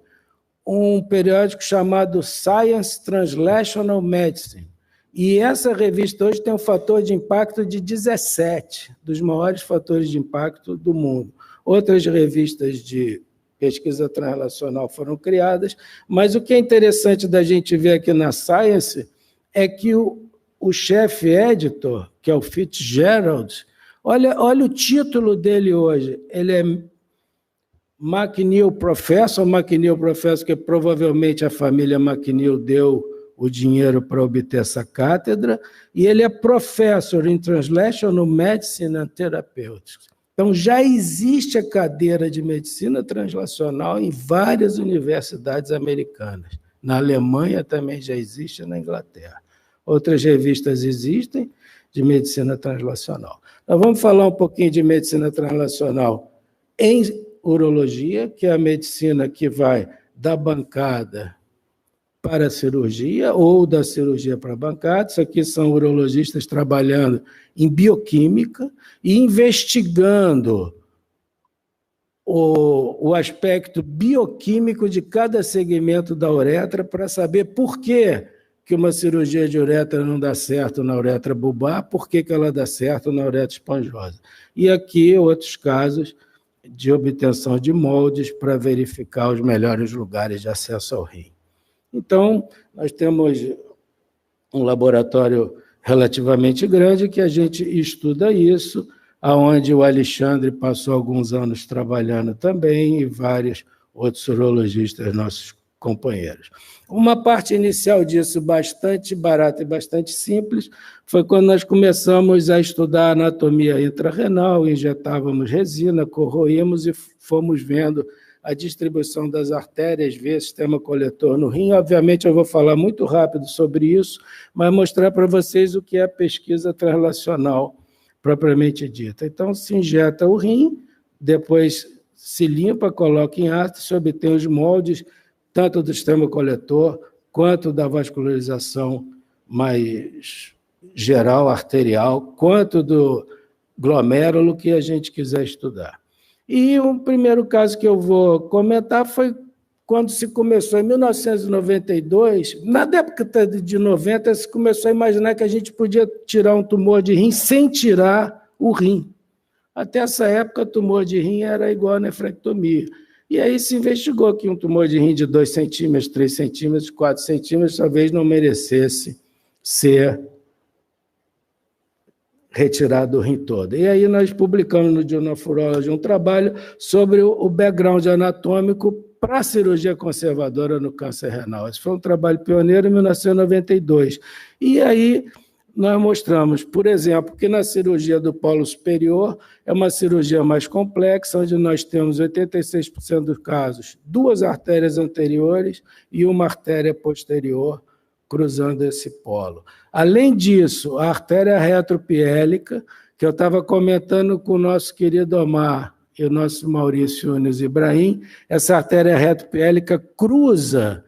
um periódico chamado Science Translational Medicine. E essa revista hoje tem um fator de impacto de 17, dos maiores fatores de impacto do mundo. Outras revistas de pesquisa translacional foram criadas, mas o que é interessante da gente ver aqui na Science é que o chefe editor, que é o Fitzgerald, olha o título dele hoje, ele é McNeil Professor, que provavelmente a família McNeil deu o dinheiro para obter essa cátedra, e ele é Professor in Translational Medicine and Therapeutics. Então, já existe a cadeira de medicina translacional em várias universidades americanas. Na Alemanha também já existe, na Inglaterra. Outras revistas existem de medicina translacional. Nós vamos falar um pouquinho de medicina translacional em urologia, que é a medicina que vai da bancada para a cirurgia ou da cirurgia para a bancada. Isso aqui são urologistas trabalhando em bioquímica e investigando o aspecto bioquímico de cada segmento da uretra para saber por que uma cirurgia de uretra não dá certo na uretra bulbar, por que ela dá certo na uretra esponjosa. E aqui outros casos de obtenção de moldes para verificar os melhores lugares de acesso ao rim. Então, nós temos um laboratório relativamente grande que a gente estuda isso, aonde o Alexandre passou alguns anos trabalhando também e vários outros urologistas, nossos companheiros. Uma parte inicial disso, bastante barata e bastante simples, foi quando nós começamos a estudar anatomia intrarrenal, injetávamos resina, corroímos e fomos vendo a distribuição das artérias via sistema coletor no rim. Obviamente, eu vou falar muito rápido sobre isso, mas mostrar para vocês o que é a pesquisa translacional propriamente dita. Então, se injeta o rim, depois se limpa, coloca em ácido, se obtém os moldes, tanto do sistema coletor, quanto da vascularização mais geral, arterial, quanto do glomérulo que a gente quiser estudar. E o primeiro caso que eu vou comentar foi quando se começou, em 1992, na década de 90, se começou a imaginar que a gente podia tirar um tumor de rim sem tirar o rim. Até essa época, tumor de rim era igual a nefrectomia. E aí se investigou que um tumor de rim de 2 centímetros, 3 centímetros, 4 centímetros, talvez não merecesse ser retirado do rim todo. E aí nós publicamos no Journal of Urology um trabalho sobre o background anatômico para a cirurgia conservadora no câncer renal. Esse foi um trabalho pioneiro em 1992. E aí nós mostramos, por exemplo, que na cirurgia do polo superior é uma cirurgia mais complexa, onde nós temos 86% dos casos 2 artérias anteriores e uma artéria posterior cruzando esse polo. Além disso, a artéria retropiélica, que eu estava comentando com o nosso querido Omar e o nosso Maurício Nunes Ibrahim, essa artéria retropiélica cruza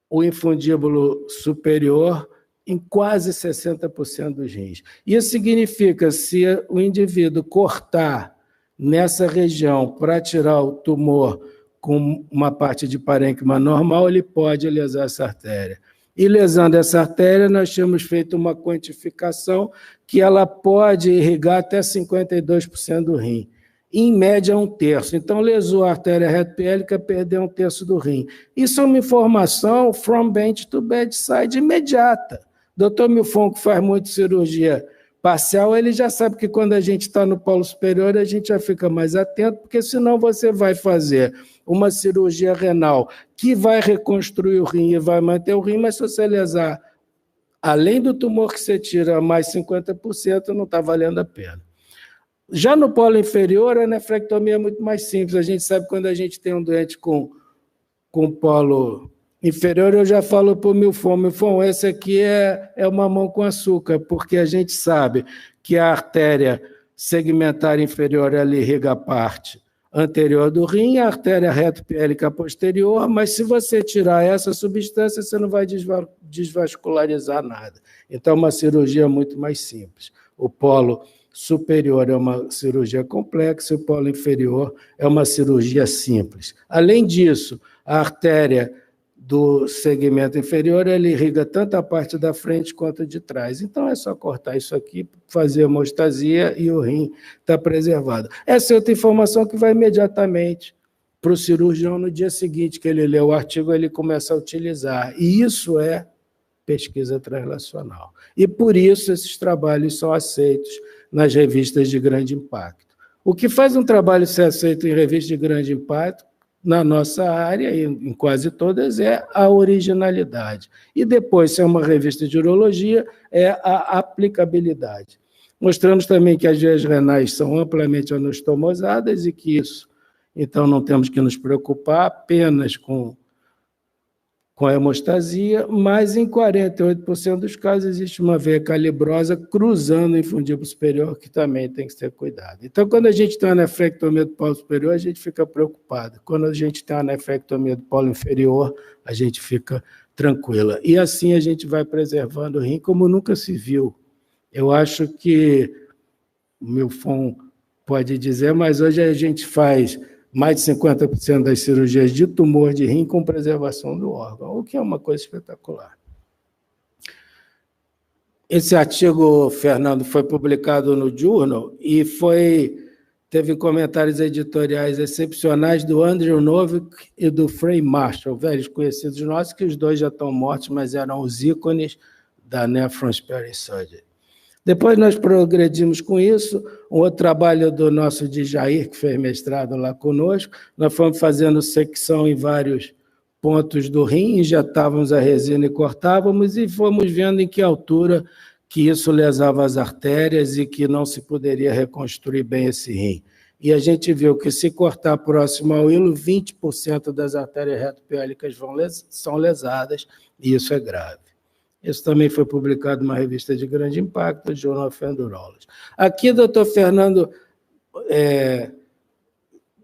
o infundíbulo superior em quase 60% dos rins. Isso significa, se o indivíduo cortar nessa região para tirar o tumor com uma parte de parênquima normal, ele pode lesar essa artéria. E lesando essa artéria, nós tínhamos feito uma quantificação que ela pode irrigar até 52% do rim. Em média, 1/3. Então, lesou a artéria retropiélica, perdeu 1/3 do rim. Isso é uma informação from bench to bedside imediata. Dr. Milfon, que faz muito cirurgia parcial, ele já sabe que quando a gente está no polo superior, a gente já fica mais atento, porque senão você vai fazer uma cirurgia renal que vai reconstruir o rim e vai manter o rim, mas se você lesar, além do tumor que você tira, mais 50%, não está valendo a pena. Já no polo inferior, a nefrectomia é muito mais simples. A gente sabe quando a gente tem um doente com polo inferior, eu já falo para o Milfon, esse aqui é uma mão com açúcar, porque a gente sabe que a artéria segmentar inferior ela irriga a parte anterior do rim, a artéria retropiélica posterior, mas se você tirar essa substância, você não vai desvascularizar nada. Então, é uma cirurgia muito mais simples. O polo superior é uma cirurgia complexa, o polo inferior é uma cirurgia simples. Além disso, a artéria do segmento inferior, ele irriga tanto a parte da frente quanto de trás. Então, é só cortar isso aqui, fazer hemostasia e o rim está preservado. Essa é outra informação que vai imediatamente para o cirurgião no dia seguinte que ele lê o artigo, ele começa a utilizar. E isso é pesquisa translacional. E por isso esses trabalhos são aceitos nas revistas de grande impacto. O que faz um trabalho ser aceito em revista de grande impacto, na nossa área, e em quase todas, é a originalidade. E depois, se é uma revista de urologia, é a aplicabilidade. Mostramos também que as veias renais são amplamente anastomosadas e que isso, então, não temos que nos preocupar apenas com a hemostasia, mas em 48% dos casos existe uma veia calibrosa cruzando o infundíbulo superior, que também tem que ser cuidado. Então, quando a gente tem uma nefrectomia do polo superior, a gente fica preocupado. Quando a gente tem uma nefrectomia do polo inferior, a gente fica tranquila. E assim a gente vai preservando o rim como nunca se viu. Eu acho que o Milfon pode dizer, mas hoje a gente faz mais de 50% das cirurgias de tumor de rim com preservação do órgão, o que é uma coisa espetacular. Esse artigo, Fernando, foi publicado no Journal e teve comentários editoriais excepcionais do Andrew Novick e do Frei Marshall, velhos conhecidos nossos, que os dois já estão mortos, mas eram os ícones da Nephron Sparing Surgery. Depois nós progredimos com isso, um outro trabalho do nosso de Jair, que fez mestrado lá conosco, nós fomos fazendo secção em vários pontos do rim, injetávamos a resina e cortávamos, e fomos vendo em que altura que isso lesava as artérias e que não se poderia reconstruir bem esse rim. E a gente viu que se cortar próximo ao hilo, 20% das artérias retopiélicas são lesadas, e isso é grave. Isso também foi publicado numa revista de grande impacto, Journal of Endourology. Aqui, o doutor Fernando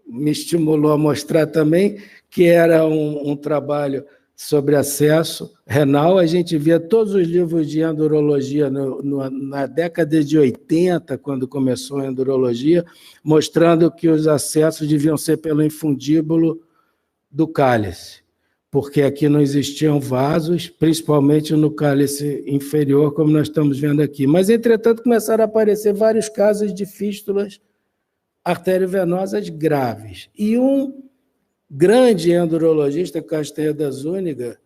me estimulou a mostrar também que era um trabalho sobre acesso renal. A gente via todos os livros de endurologia na década de 80, quando começou a endurologia, mostrando que os acessos deviam ser pelo infundíbulo do cálice, porque aqui não existiam vasos, principalmente no cálice inferior, como nós estamos vendo aqui. Mas, entretanto, começaram a aparecer vários casos de fístulas arteriovenosas graves. E um grande endurologista, Castaneda Zúñiga,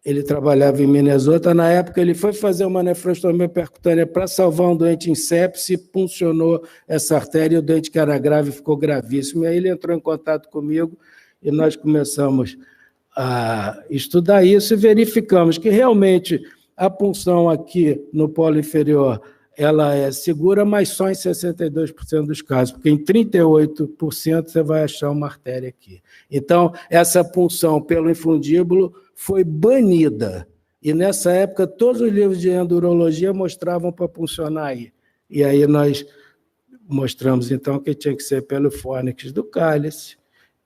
ele trabalhava em Minnesota, na época ele foi fazer uma nefrostomia percutânea para salvar um doente em sepse, puncionou essa artéria, e o doente que era grave ficou gravíssimo. E aí ele entrou em contato comigo e nós começamos a estudar isso e verificamos que realmente a punção aqui no polo inferior ela é segura, mas só em 62% dos casos, porque em 38% você vai achar uma artéria aqui. Então, essa punção pelo infundíbulo foi banida. E, nessa época, todos os livros de endurologia mostravam para puncionar aí. E aí nós mostramos, então, que tinha que ser pelo fórnix do cálice,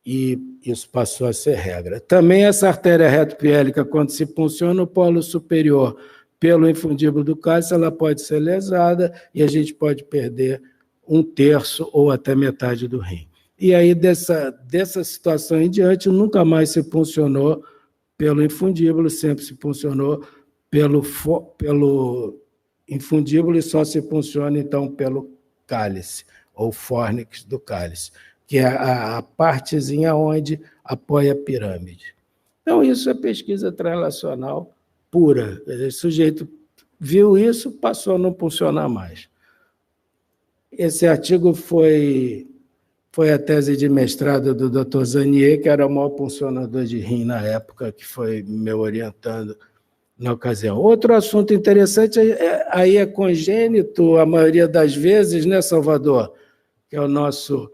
e isso passou a ser regra. Também essa artéria retopiélica, quando se punciona o polo superior pelo infundíbulo do cálice, ela pode ser lesada e a gente pode perder 1/3 ou até metade do rim. E aí, dessa situação em diante, nunca mais se puncionou pelo infundíbulo, sempre se puncionou pelo infundíbulo e só se funciona, então, pelo cálice, ou fórnix do cálice, que é a partezinha onde apoia a pirâmide. Então, isso é pesquisa translacional pura. O sujeito viu isso, passou a não funcionar mais. Esse artigo foi a tese de mestrado do Dr. Zanier, que era o maior puncionador de rim na época, que foi me orientando na ocasião. Outro assunto interessante aí é congênito, a maioria das vezes, né, Salvador? Que é o nosso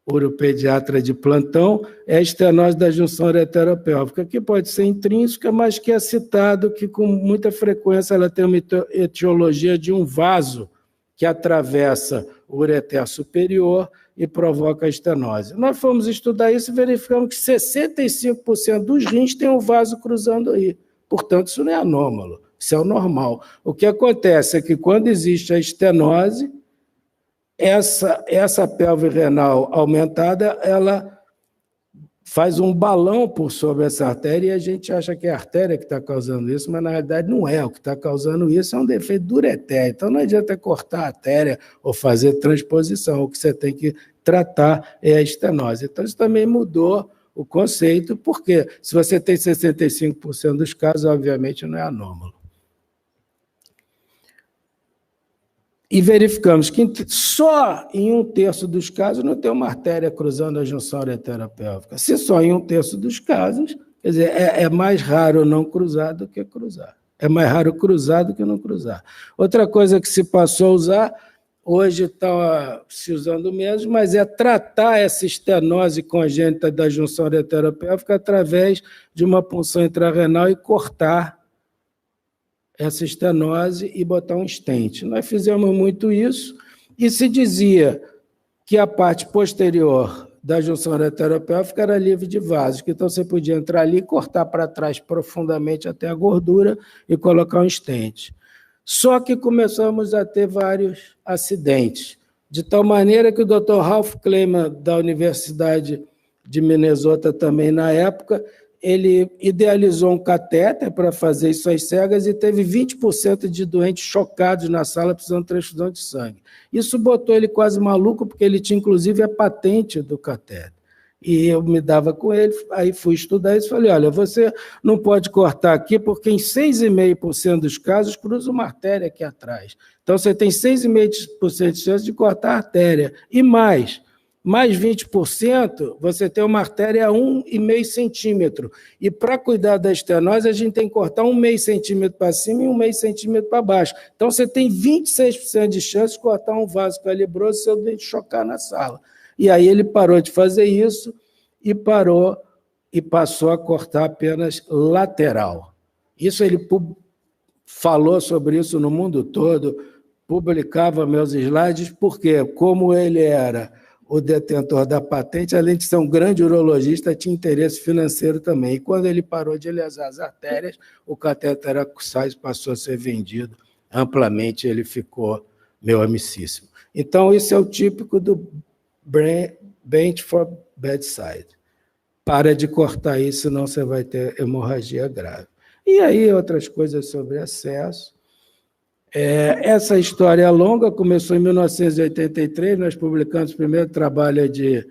uropediatra de plantão, é a estenose da junção ureteropélvica, que pode ser intrínseca, mas que é citado que, com muita frequência, ela tem uma etiologia de um vaso que atravessa o ureter superior e provoca a estenose. Nós fomos estudar isso e verificamos que 65% dos rins tem um vaso cruzando aí. Portanto, isso não é anômalo, isso é o normal. O que acontece é que, quando existe a estenose, essa pelve renal aumentada, ela faz um balão por sobre essa artéria e a gente acha que é a artéria que está causando isso, mas na realidade não é. O que está causando isso é um defeito do ureter. Então não adianta cortar a artéria ou fazer transposição. O que você tem que tratar é a estenose. Então isso também mudou o conceito, porque se você tem 65% dos casos, obviamente não é anômalo. E verificamos que só em 1/3 dos casos não tem uma artéria cruzando a junção ureteropélvica. Se só em 1/3 dos casos, quer dizer, é mais raro não cruzar do que cruzar. É mais raro cruzar do que não cruzar. Outra coisa que se passou a usar, hoje está se usando menos, mas é tratar essa estenose congênita da junção ureteropélvica através de uma punção intrarrenal e cortar essa estenose e botar um stent. Nós fizemos muito isso e se dizia que a parte posterior da junção ureteropélvica era livre de vasos, então você podia entrar ali, cortar para trás profundamente até a gordura e colocar um stent. Só que começamos a ter vários acidentes, de tal maneira que o Dr. Ralph Kleiman, da Universidade de Minnesota também na época, ele idealizou um catéter para fazer isso às cegas e teve 20% de doentes chocados na sala precisando de transfusão de sangue. Isso botou ele quase maluco, porque ele tinha, inclusive, a patente do catéter. E eu me dava com ele, aí fui estudar isso e falei, olha, você não pode cortar aqui, porque em 6,5% dos casos cruza uma artéria aqui atrás. Então, você tem 6,5% de chance de cortar a artéria. E mais 20%, você tem uma artéria a 1,5 centímetro. E para cuidar da estenose, a gente tem que cortar 1,5 centímetro para cima e 1,5 centímetro para baixo. Então, você tem 26% de chance de cortar um vaso calibroso se seu dente chocar na sala. E aí ele parou de fazer isso e passou a cortar apenas lateral. Isso ele falou sobre isso no mundo todo, publicava meus slides, porque como ele era o detentor da patente, além de ser um grande urologista, tinha interesse financeiro também. E quando ele parou de lesar as artérias, o catéter Acusize passou a ser vendido amplamente, ele ficou meu amicíssimo. Então, isso é o típico do bench for bedside. Para de cortar isso, senão você vai ter hemorragia grave. E aí, outras coisas sobre acesso. Essa história é longa, começou em 1983, nós publicamos o primeiro trabalho de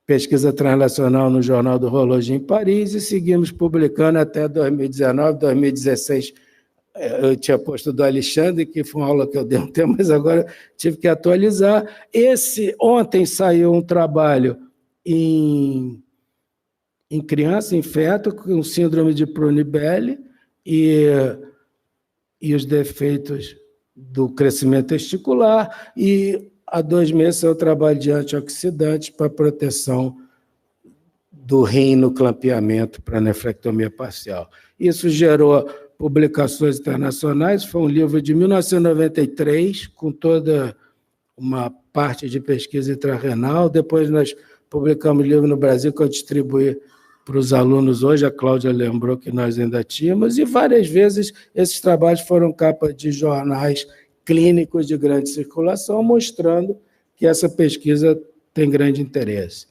pesquisa translacional no Jornal do Urologia em Paris e seguimos publicando até 2019, 2016. Eu tinha posto do Alexandre, que foi uma aula que eu dei um tempo, mas agora tive que atualizar. Ontem saiu um trabalho em criança, em feto, com síndrome de Prunibelli e os defeitos do crescimento testicular, e há 2 meses saiu o trabalho de antioxidantes para proteção do rim no clampeamento para nefrectomia parcial. Isso gerou publicações internacionais, foi um livro de 1993, com toda uma parte de pesquisa intrarrenal. Depois nós publicamos livro no Brasil, que eu distribuí para os alunos hoje, a Cláudia lembrou que nós ainda tínhamos, e várias vezes esses trabalhos foram capa de jornais clínicos de grande circulação, mostrando que essa pesquisa tem grande interesse.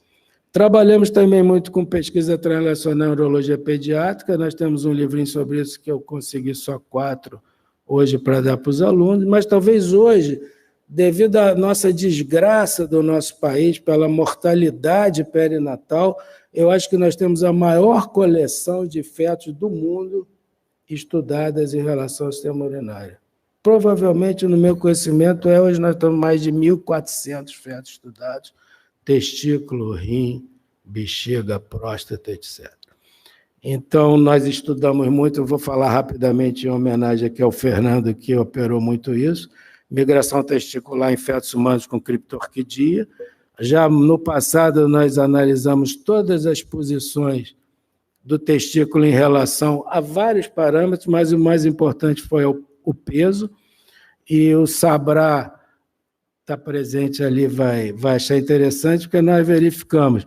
Trabalhamos também muito com pesquisa translacional em urologia pediátrica, nós temos um livrinho sobre isso que eu consegui só 4 hoje para dar para os alunos, mas talvez hoje, devido à nossa desgraça do nosso país, pela mortalidade perinatal, eu acho que nós temos a maior coleção de fetos do mundo estudadas em relação ao sistema urinário. Provavelmente, no meu conhecimento, hoje nós temos mais de 1.400 fetos estudados, testículo, rim, bexiga, próstata, etc. Então, nós estudamos muito, eu vou falar rapidamente em homenagem aqui ao Fernando, que operou muito isso, migração testicular em fetos humanos com criptorquidia. Já no passado, nós analisamos todas as posições do testículo em relação a vários parâmetros, mas o mais importante foi o peso, e o Sabra está presente ali, vai achar interessante, porque nós verificamos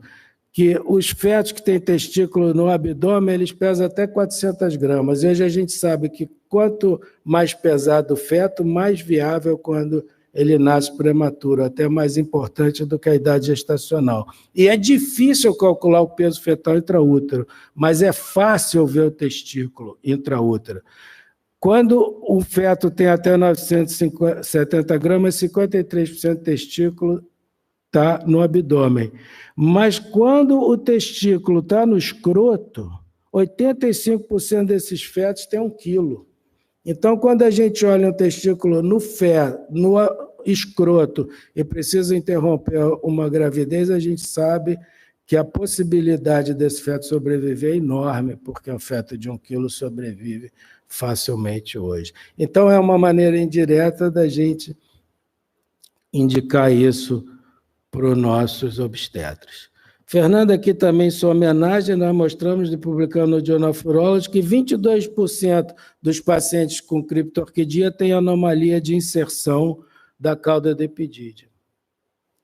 que os fetos que têm testículo no abdômen, eles pesam até 400 gramas. E hoje a gente sabe que quanto mais pesado o feto, mais viável quando ele nasce prematuro, até mais importante do que a idade gestacional. E é difícil calcular o peso fetal intraútero, mas é fácil ver o testículo intraútero. Quando o feto tem até 970 gramas, 53% do testículo está no abdômen. Mas quando o testículo está no escroto, 85% desses fetos têm 1 quilo. Então, quando a gente olha um testículo no escroto e precisa interromper uma gravidez, a gente sabe que a possibilidade desse feto sobreviver é enorme, porque um feto de 1 quilo sobrevive facilmente hoje. Então, é uma maneira indireta da gente indicar isso para os nossos obstetras. Fernando, aqui também, sua homenagem, nós mostramos e publicamos no Journal of Urology que 22% dos pacientes com criptorquidia têm anomalia de inserção da cauda do epidídimo.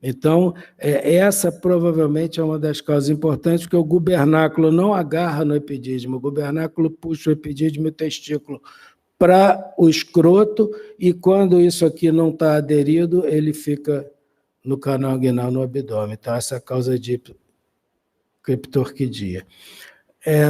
Então, essa provavelmente é uma das causas importantes, porque o gubernáculo não agarra no epidídimo, o gubernáculo puxa o epidídimo e o testículo para o escroto, e quando isso aqui não está aderido, ele fica no canal inguinal, no abdômen. Então, essa é a causa de criptorquidia.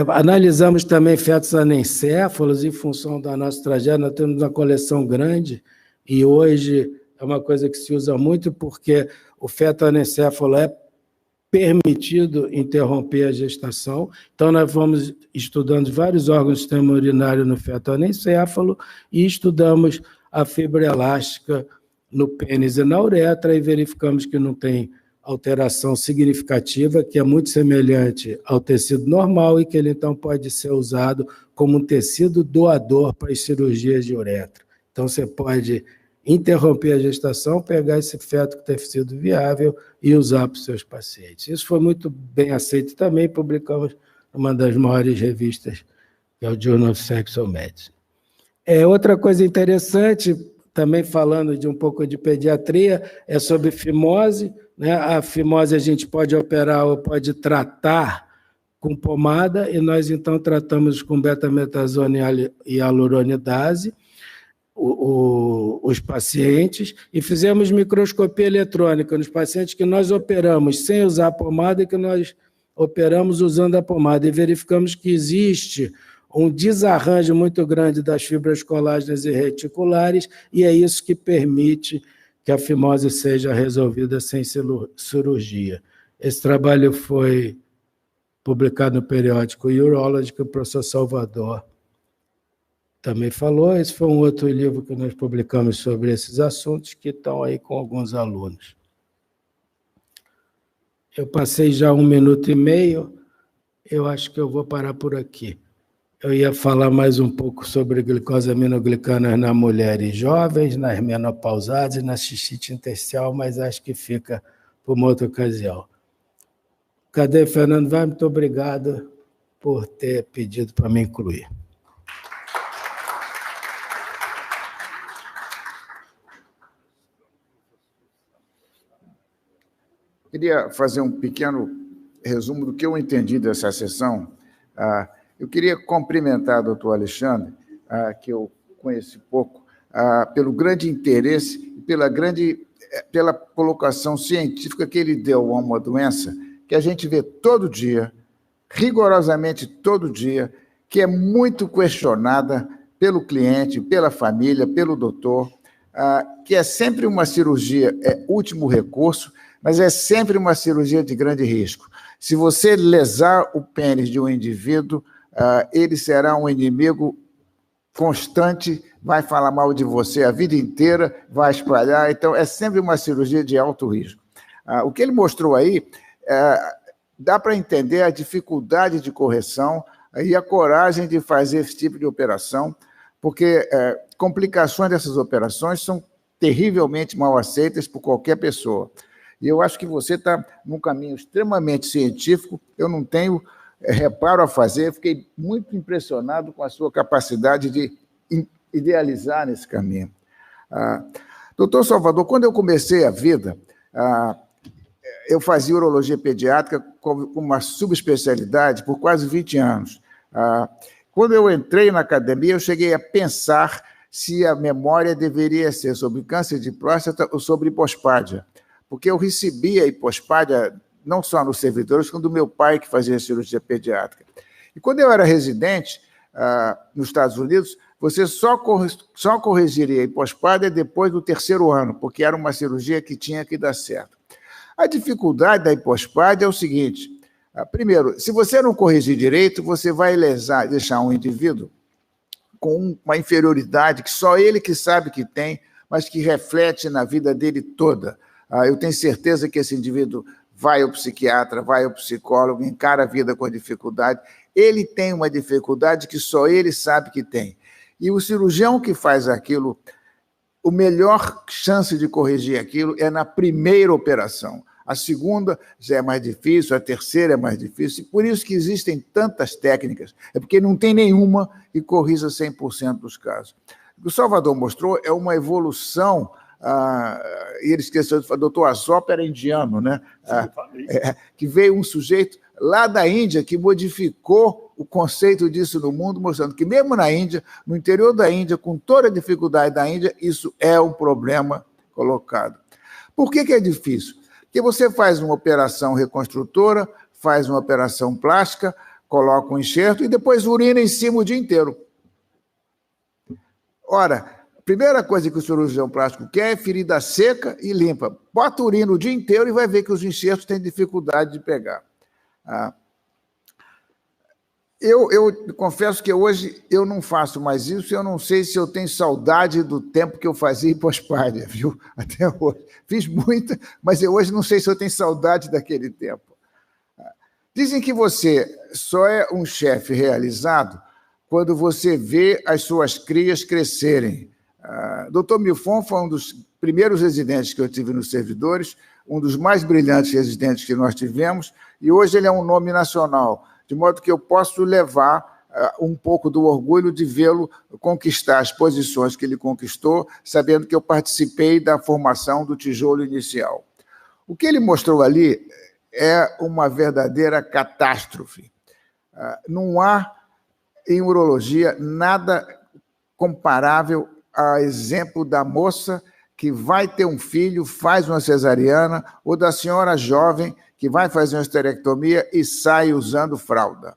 Analisamos também fetos anencéfalos, em função da nossa tragédia, nós temos uma coleção grande, e hoje é uma coisa que se usa muito, porque o feto anencéfalo é permitido interromper a gestação. Então, nós vamos estudando vários órgãos do sistema urinário no feto anencéfalo e estudamos a fibra elástica no pênis e na uretra e verificamos que não tem alteração significativa, que é muito semelhante ao tecido normal e que ele, então, pode ser usado como um tecido doador para as cirurgias de uretra. Então, você pode interromper a gestação, pegar esse feto com tecido viável e usar para os seus pacientes. Isso foi muito bem aceito também, publicamos numa das maiores revistas, que é o Journal of Sexual Medicine. Outra coisa interessante, também falando de um pouco de pediatria, é sobre fimose, né? A fimose a gente pode operar ou pode tratar com pomada, e nós então tratamos com betametasona e hialuronidase, os pacientes, e fizemos microscopia eletrônica nos pacientes que nós operamos sem usar a pomada e que nós operamos usando a pomada, e verificamos que existe um desarranjo muito grande das fibras colágenas e reticulares, e é isso que permite que a fimose seja resolvida sem cirurgia. Esse trabalho foi publicado no periódico Urology, que o professor Salvador também falou. Esse foi um outro livro que nós publicamos sobre esses assuntos, que estão aí com alguns alunos. Eu passei já 1 minuto e meio, eu acho que eu vou parar por aqui. Eu ia falar mais um pouco sobre glicosaminoglicanas nas mulheres jovens, nas menopausadas e na cistite intersticial, mas acho que fica por uma outra ocasião. Cadê, Fernando Vaz? Muito obrigado por ter pedido para me incluir. Queria fazer um pequeno resumo do que eu entendi dessa sessão. Eu queria cumprimentar o doutor Alexandre, que eu conheci pouco, pelo grande interesse e pela colocação científica que ele deu a uma doença que a gente vê todo dia, rigorosamente todo dia, que é muito questionada pelo cliente, pela família, pelo doutor, que é sempre uma cirurgia, último recurso, mas é sempre uma cirurgia de grande risco. Se você lesar o pênis de um indivíduo, ele será um inimigo constante, vai falar mal de você a vida inteira, vai espalhar, então é sempre uma cirurgia de alto risco. O que ele mostrou aí, dá para entender a dificuldade de correção e a coragem de fazer esse tipo de operação, porque complicações dessas operações são terrivelmente mal aceitas por qualquer pessoa. E eu acho que você está num caminho extremamente científico, eu não tenho reparo a fazer, fiquei muito impressionado com a sua capacidade de idealizar nesse caminho. Doutor Salvador, quando eu comecei a vida, eu fazia urologia pediátrica como uma subespecialidade por quase 20 anos. Quando eu entrei na academia, eu cheguei a pensar se a memória deveria ser sobre câncer de próstata ou sobre hipospádia, porque eu recebia hipospádia não só nos servidores, como do meu pai, que fazia cirurgia pediátrica. E quando eu era residente nos Estados Unidos, você só corrigiria a hipospádia depois do 3º ano, porque era uma cirurgia que tinha que dar certo. A dificuldade da hipospádia é o seguinte: primeiro, se você não corrigir direito, você vai deixar um indivíduo com uma inferioridade que só ele que sabe que tem, mas que reflete na vida dele toda. Eu tenho certeza que esse indivíduo vai ao psiquiatra, vai ao psicólogo, encara a vida com dificuldade. Ele tem uma dificuldade que só ele sabe que tem. E o cirurgião que faz aquilo, a melhor chance de corrigir aquilo é na primeira operação. A segunda já é mais difícil, a terceira é mais difícil, e por isso que existem tantas técnicas, é porque não tem nenhuma que corrija 100% dos casos. O que o Salvador mostrou é uma evolução e ele esqueceu de falar, doutor Asop era indiano, né? Que veio um sujeito lá da Índia que modificou o conceito disso no mundo, mostrando que mesmo na Índia, no interior da Índia, com toda a dificuldade da Índia, isso é um problema colocado. Por que é difícil? Porque você faz uma operação reconstrutora, faz uma operação plástica, coloca um enxerto e depois urina em cima o dia inteiro. Ora, a primeira coisa que o cirurgião plástico quer é ferida seca e limpa. Bota urina o dia inteiro e vai ver que os enxertos têm dificuldade de pegar. Eu confesso que hoje eu não faço mais isso, eu não sei se eu tenho saudade do tempo que eu fazia pós-pardia, viu? Até hoje. Fiz muita, mas eu hoje não sei se eu tenho saudade daquele tempo. Dizem que você só é um chefe realizado quando você vê as suas crias crescerem. Dr. Milfon foi um dos primeiros residentes que eu tive nos servidores, um dos mais brilhantes residentes que nós tivemos, e hoje ele é um nome nacional, de modo que eu posso levar um pouco do orgulho de vê-lo conquistar as posições que ele conquistou, sabendo que eu participei da formação do tijolo inicial. O que ele mostrou ali é uma verdadeira catástrofe. Não há, em urologia, nada comparável a exemplo da moça que vai ter um filho, faz uma cesariana, ou da senhora jovem que vai fazer uma esterectomia e sai usando fralda.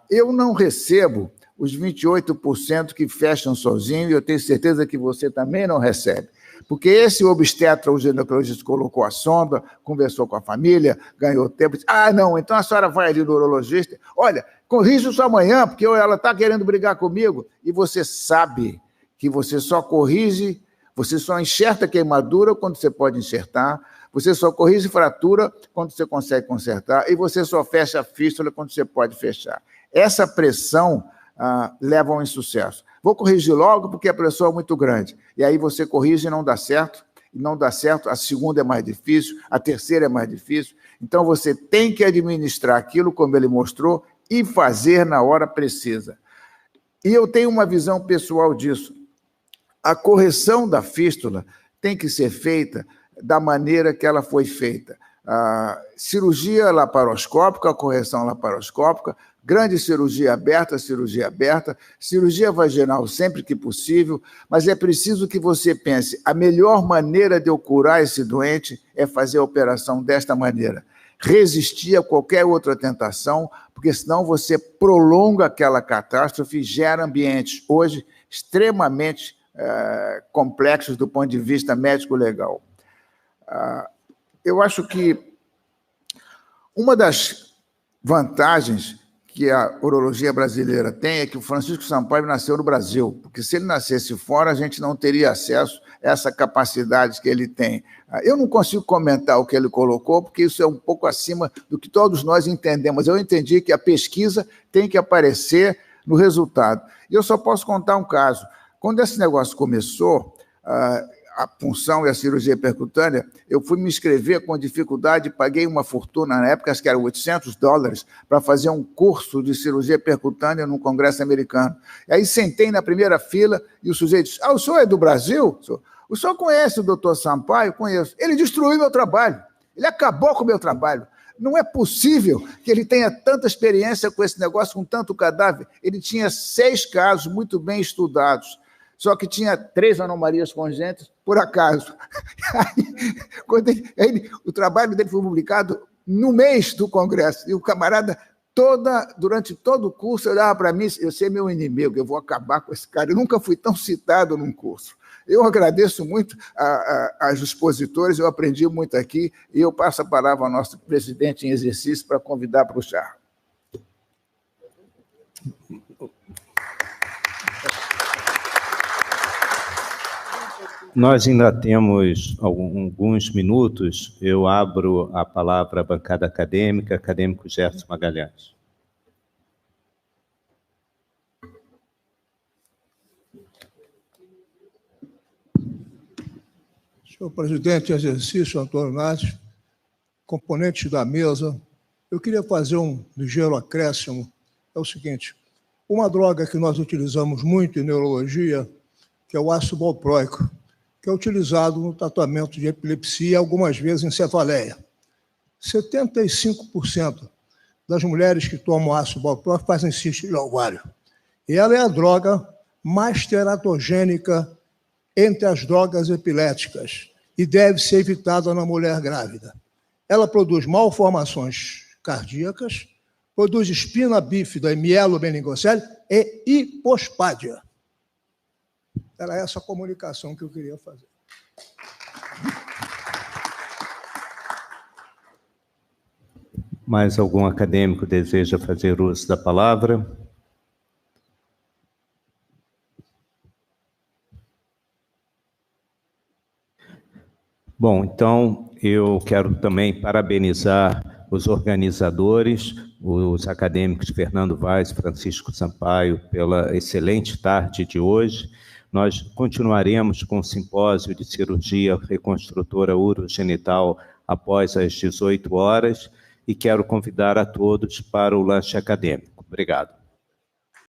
Eu não recebo os 28% que fecham sozinho, e eu tenho certeza que você também não recebe. Porque esse obstetra, o ginecologista, colocou a sonda, conversou com a família, ganhou tempo, disse, não, então a senhora vai ali no urologista, olha, corrija isso amanhã, porque ela está querendo brigar comigo, e você sabe que você só corrige, você só enxerta queimadura quando você pode enxertar, você só corrige fratura quando você consegue consertar, e você só fecha a fístula quando você pode fechar. Essa pressão leva a um insucesso. Vou corrigir logo porque a pressão é muito grande. E aí você corrige e não dá certo, a segunda é mais difícil, a terceira é mais difícil. Então você tem que administrar aquilo como ele mostrou e fazer na hora precisa. E eu tenho uma visão pessoal disso. A correção da fístula tem que ser feita da maneira que ela foi feita. Cirurgia laparoscópica, correção laparoscópica, grande cirurgia aberta, cirurgia vaginal sempre que possível, mas é preciso que você pense, a melhor maneira de eu curar esse doente é fazer a operação desta maneira. Resistir a qualquer outra tentação, porque senão você prolonga aquela catástrofe e gera ambientes hoje extremamente complexos do ponto de vista médico-legal. Eu acho que uma das vantagens que a urologia brasileira tem é que o Francisco Sampaio nasceu no Brasil, porque se ele nascesse fora, a gente não teria acesso a essa capacidade que ele tem. Eu não consigo comentar o que ele colocou, porque isso é um pouco acima do que todos nós entendemos. Eu entendi que a pesquisa tem que aparecer no resultado. E eu só posso contar um caso. Quando esse negócio começou, a punção e a cirurgia percutânea, eu fui me inscrever com dificuldade, paguei uma fortuna, na época acho que era $800, para fazer um curso de cirurgia percutânea num congresso americano. E aí sentei na primeira fila e o sujeito disse, o senhor é do Brasil? O senhor conhece o doutor Sampaio? Conheço. Ele destruiu meu trabalho, ele acabou com o meu trabalho. Não é possível que ele tenha tanta experiência com esse negócio, com tanto cadáver. Ele tinha 6 casos muito bem estudados, só que tinha 3 anomalias congênitas, por acaso. O trabalho dele foi publicado no mês do congresso, e o camarada, durante todo o curso, olhava para mim, eu sei meu inimigo, eu vou acabar com esse cara. Eu nunca fui tão citado num curso. Eu agradeço muito aos expositores, eu aprendi muito aqui, e eu passo a palavra ao nosso presidente em exercício para convidar para o chá. Nós ainda temos alguns minutos. Eu abro a palavra à bancada acadêmica, acadêmico Gerson Magalhães. Senhor presidente em exercício, Antônio Nath, componentes da mesa, eu queria fazer um ligeiro acréscimo. É o seguinte, uma droga que nós utilizamos muito em neurologia, que é o ácido valproico, que é utilizado no tratamento de epilepsia, algumas vezes em cefaleia. 75% das mulheres que tomam ácido valproico fazem cisto de ovário. E ela é a droga mais teratogênica entre as drogas epiléticas e deve ser evitada na mulher grávida. Ela produz malformações cardíacas, produz espina bífida e mielomeningocele e hipospádia. Era essa a comunicação que eu queria fazer. Mais algum acadêmico deseja fazer uso da palavra? Bom, então eu quero também parabenizar os organizadores, os acadêmicos Fernando Vaz e Francisco Sampaio, pela excelente tarde de hoje. Nós continuaremos com o simpósio de cirurgia reconstrutora urogenital após as 18 horas e quero convidar a todos para o lanche acadêmico. Obrigado.